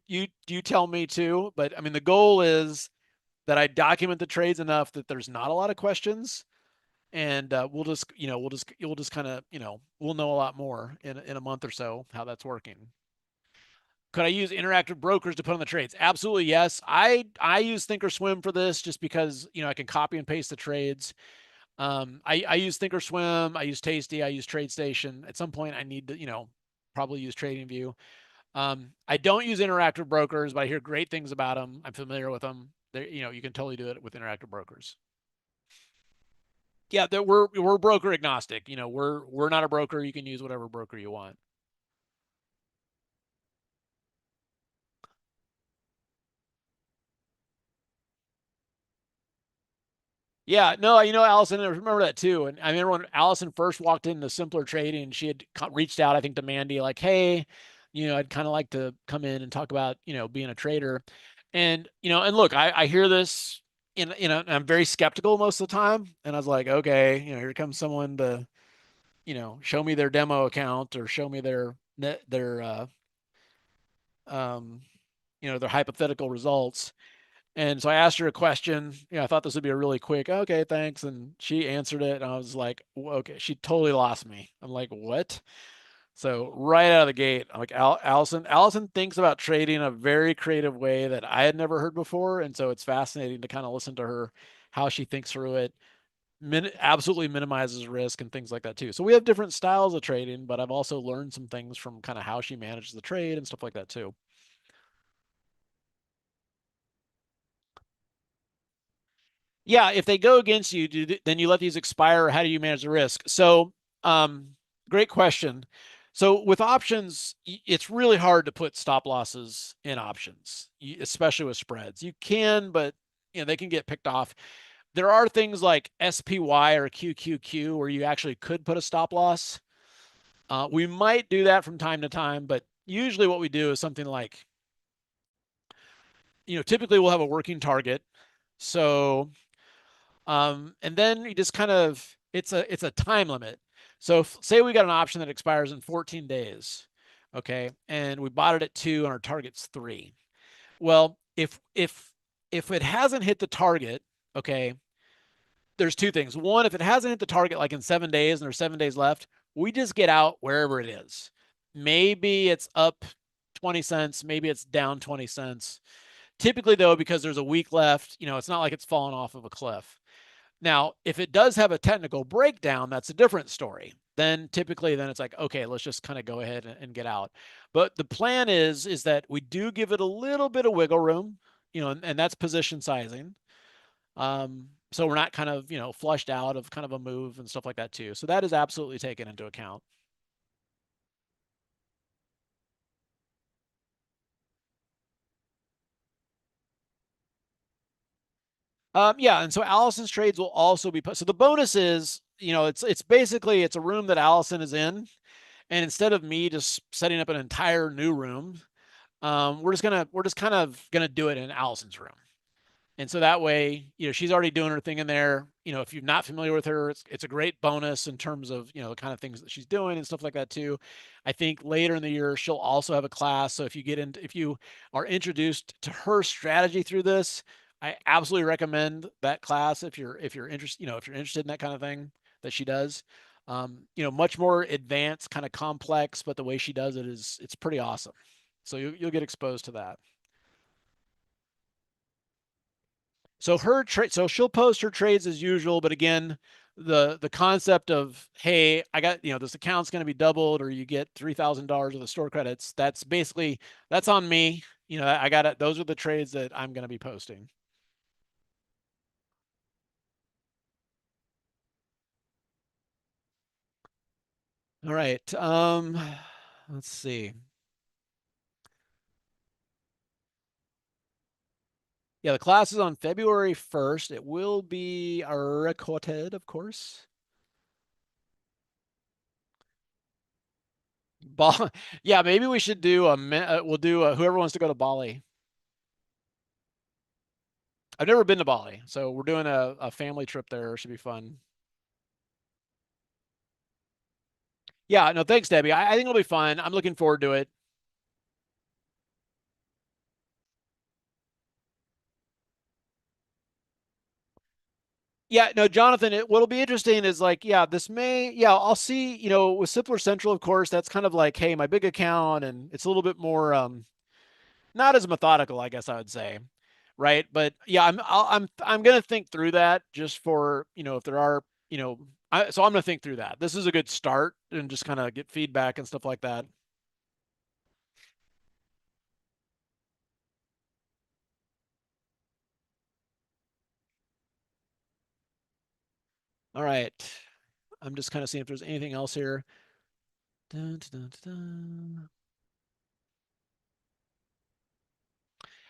tell me too. But I mean, the goal is that I document the trades enough that there's not a lot of questions, and we'll just kind of we'll know a lot more in a month or so how that's working. Could I use interactive brokers to put on the trades? Absolutely, yes. I use Thinkorswim for this, just because I can copy and paste the trades. I use Thinkorswim, I use Tasty, I use TradeStation. At some point, I need to probably use TradingView. I don't use interactive brokers, but I hear great things about them. I'm familiar with them. You can totally do it with interactive brokers. Yeah, we're broker agnostic. We're not a broker. You can use whatever broker you want. Yeah, no, Allison, I remember that too. And I remember when Allison first walked into Simpler Trading, she had reached out, I think, to Mandy, like, hey, I'd kind of like to come in and talk about, being a trader. And look, I hear this, I'm very skeptical most of the time. And I was like, okay, here comes someone to, show me their demo account, or show me um, their hypothetical results. And so I asked her a question. I thought this would be a really quick, okay, thanks. And she answered it. And I was like, okay, she totally lost me. I'm like, what? So right out of the gate, I'm like, Allison thinks about trading in a very creative way that I had never heard before. And so it's fascinating to kind of listen to her, how she thinks through it. Absolutely minimizes risk and things like that too. So we have different styles of trading, but I've also learned some things from kind of how she manages the trade and stuff like that too. Yeah, if they go against you, then you let these expire. How do you manage the risk? So, great question. So with options, it's really hard to put stop losses in options, especially with spreads. You can, but they can get picked off. There are things like SPY or QQQ where you actually could put a stop loss. We might do that from time to time, but usually what we do is something like, typically we'll have a working target. So and then you just kind of it's a time limit. So say we got an option that expires in 14 days, okay, and we bought it at 2 and our target's 3. Well, if it hasn't hit the target, okay, there's two things. One, if it hasn't hit the target like in 7 days and there's 7 days left, we just get out wherever it is. Maybe it's up 20 cents, maybe it's down 20 cents. Typically though, because there's a week left, it's not like it's fallen off of a cliff. Now, if it does have a technical breakdown, that's a different story. Then typically it's like, okay, let's just kind of go ahead and get out. But the plan is that we do give it a little bit of wiggle room, and that's position sizing. So we're not kind of, flushed out of kind of a move and stuff like that too. So that is absolutely taken into account. Yeah, and so Allison's trades will also be put. So the bonus is, it's basically it's a room that Allison is in, and instead of me just setting up an entire new room, we're just kind of gonna do it in Allison's room. And so that way, she's already doing her thing in there. If you're not familiar with her, it's a great bonus in terms of, the kind of things that she's doing and stuff like that too. I think later in the year, she'll also have a class. So if you are introduced to her strategy through this, I absolutely recommend that class if you're interested, if you're interested in that kind of thing that she does. Much more advanced, kind of complex, but the way she does it it's pretty awesome. So you'll get exposed to that. So so she'll post her trades as usual, but again, the concept of, hey, I got, this account's going to be doubled, or you get $3,000 of the store credits. That's on me. I got it. Those are the trades that I'm going to be posting. All right. Let's see. Yeah, the class is on February 1st. It will be recorded, of course. Yeah, maybe we should do we'll do whoever wants to go to Bali. I've never been to Bali, so we're doing a family trip there. It should be fun. Yeah, no, thanks, Debbie. I think it'll be fun. I'm looking forward to it. Yeah, no, Jonathan, what'll be interesting is like, yeah, yeah, I'll see, with Simpler Central, of course, that's kind of like, hey, my big account, and it's a little bit more, not as methodical, I guess I would say, right? But yeah, I'm gonna think through that just for, if there are, so I'm gonna think through that. This is a good start and just kind of get feedback and stuff like that. All right. I'm just kind of seeing if there's anything else here. Dun, dun, dun, dun.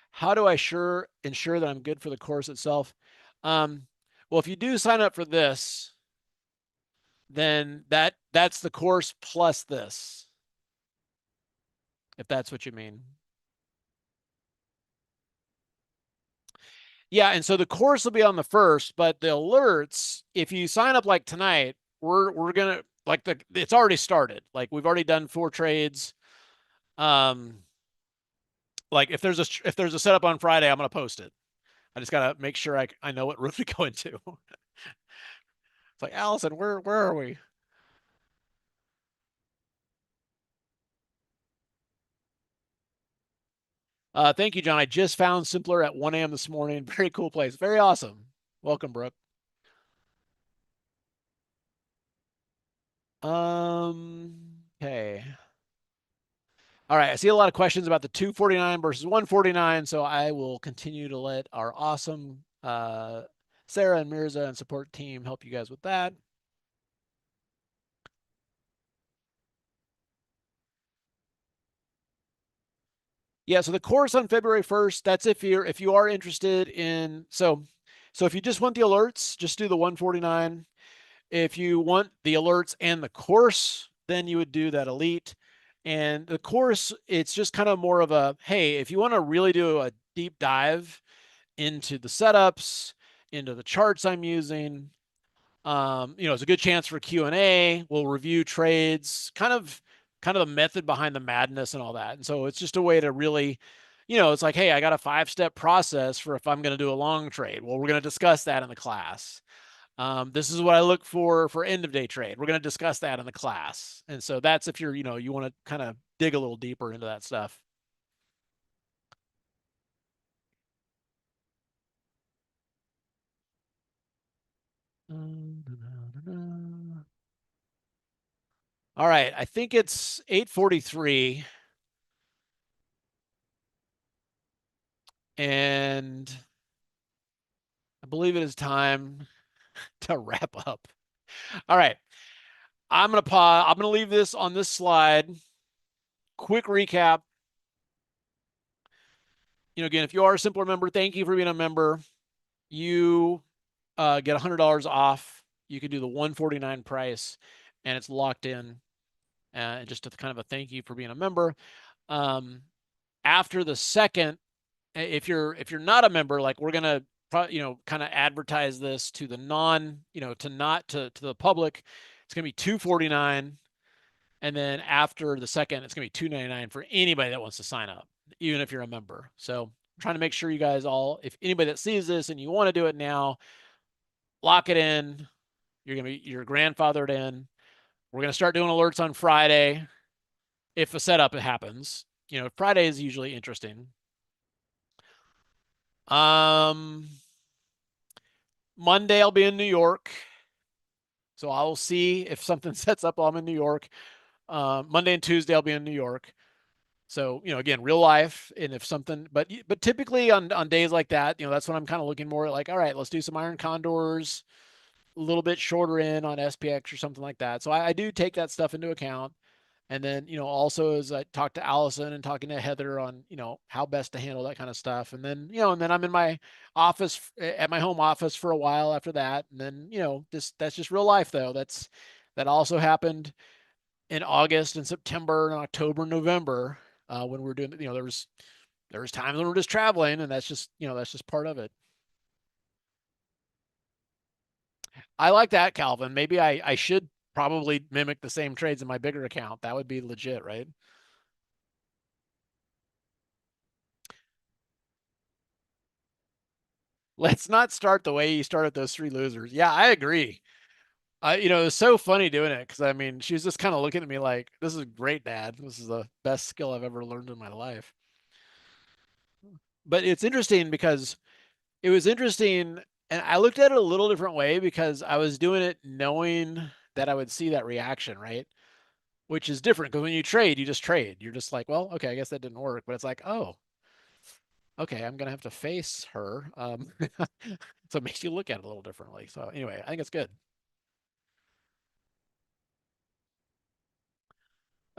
How do I ensure that I'm good for the course itself? Um, well, if you do sign up for this, then that's the course plus this, if that's what you mean. Yeah, and so the course will be on the first, but the alerts, if you sign up like tonight, we're gonna like it's already started. Like we've already done 4 trades. Um, like if there's a setup on Friday, I'm gonna post it. I just gotta make sure I know what room to go into. It's like, Allison, where are we? Thank you, John. I just found Simpler at 1 a.m. this morning. Very cool place. Very awesome. Welcome, Brooke. Okay. All right. I see a lot of questions about the 249 versus 149, so I will continue to let our awesome Sarah and Mirza and support team help you guys with that. Yeah, so the course on February 1st, that's if you are interested in so if you just want the alerts, just do the 149. If you want the alerts and the course, then you would do that elite. And the course, it's just kind of more of a, hey, if you want to really do a deep dive into the setups, into the charts I'm using, it's a good chance for Q&A. We'll review trades, kind of the method behind the madness and all that. And so it's just a way to really, it's like, hey, I got a 5-step process for if I'm going to do a long trade. Well, we're going to discuss that in the class. This is what I look for end of day trade. We're going to discuss that in the class. And so that's if you're, you want to kind of dig a little deeper into that stuff. All right. I think it's 8:43 and believe it is time to wrap up. All right. I'm going to pause. I'm going to leave this on this slide. Quick recap. Again, if you are a Simpler member, thank you for being a member. You get $100 off. You can do the $149 price, and it's locked in. Just kind of a thank you for being a member. After the second, if you're not a member, like we're gonna kind of advertise this to the to the public. It's gonna be $249, and then after the second, it's gonna be $299 for anybody that wants to sign up, even if you're a member. So I'm trying to make sure you guys all, if anybody that sees this and you want to do it now, lock it in. You're grandfathered in. We're gonna start doing alerts on Friday if a setup happens. Friday is usually interesting. Monday I'll be in New York, so I will see if something sets up while I'm in New York. Monday and Tuesday I'll be in New York. So again, real life, and if something, but typically on days like that, that's when I'm kind of looking more at like, all right, let's do some Iron Condors, a little bit shorter in on SPX or something like that. So I do take that stuff into account. And then, also as I talk to Allison and talking to Heather on, how best to handle that kind of stuff. And then, and then I'm in my office at my home office for a while after that. And then, that's just real life though. That also happened in August and September and October, November, when we're doing, there was times when we're just traveling, and that's just part of it. I like that, Calvin. Maybe I should probably mimic the same trades in my bigger account. That would be legit, right? Let's not start the way you started those three losers. Yeah, I agree. It was so funny doing it because I mean, she was just kind of looking at me like, "This is great, Dad. This is the best skill I've ever learned in my life." But it's interesting because it was interesting, and I looked at it a little different way because I was doing it knowing that I would see that reaction, right? Which is different because when you trade, you just trade. You're just like, well, okay, I guess that didn't work. But it's like, oh, okay, I'm gonna have to face her. So it makes you look at it a little differently. So anyway, I think it's good.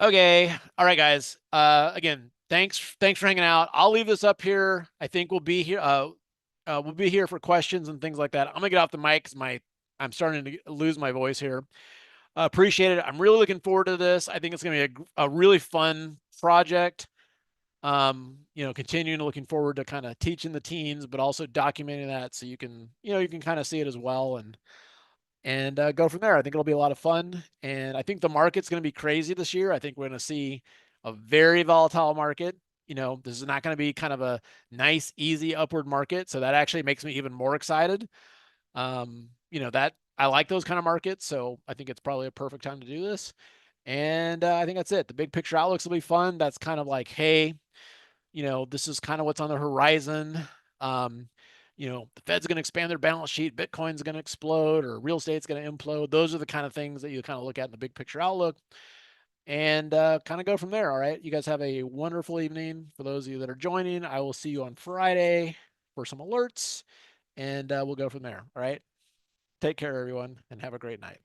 Okay. All right, guys. Again, thanks for hanging out. I'll leave this up here. I think we'll be here for questions and things like that. I'm gonna get off the mic because I'm starting to lose my voice here. Appreciate it. I'm really looking forward to this. I think it's gonna be a really fun project. Continuing looking forward to kind of teaching the teens, but also documenting that so you can kind of see it as well, and go from there. I think it'll be a lot of fun. And I think the market's going to be crazy this year. I think we're going to see a very volatile market. This is not going to be kind of a nice, easy upward market. So that actually makes me even more excited. That I like those kind of markets. So I think it's probably a perfect time to do this. And I think that's it. The big picture outlooks will be fun. That's kind of like, hey, this is kind of what's on the horizon. Um, the Fed's going to expand their balance sheet, Bitcoin's going to explode, or real estate's going to implode. Those are the kind of things that you kind of look at in the big picture outlook, and kind of go from there. All right. You guys have a wonderful evening. For those of you that are joining, I will see you on Friday for some alerts, and we'll go from there. All right. Take care, everyone, and have a great night.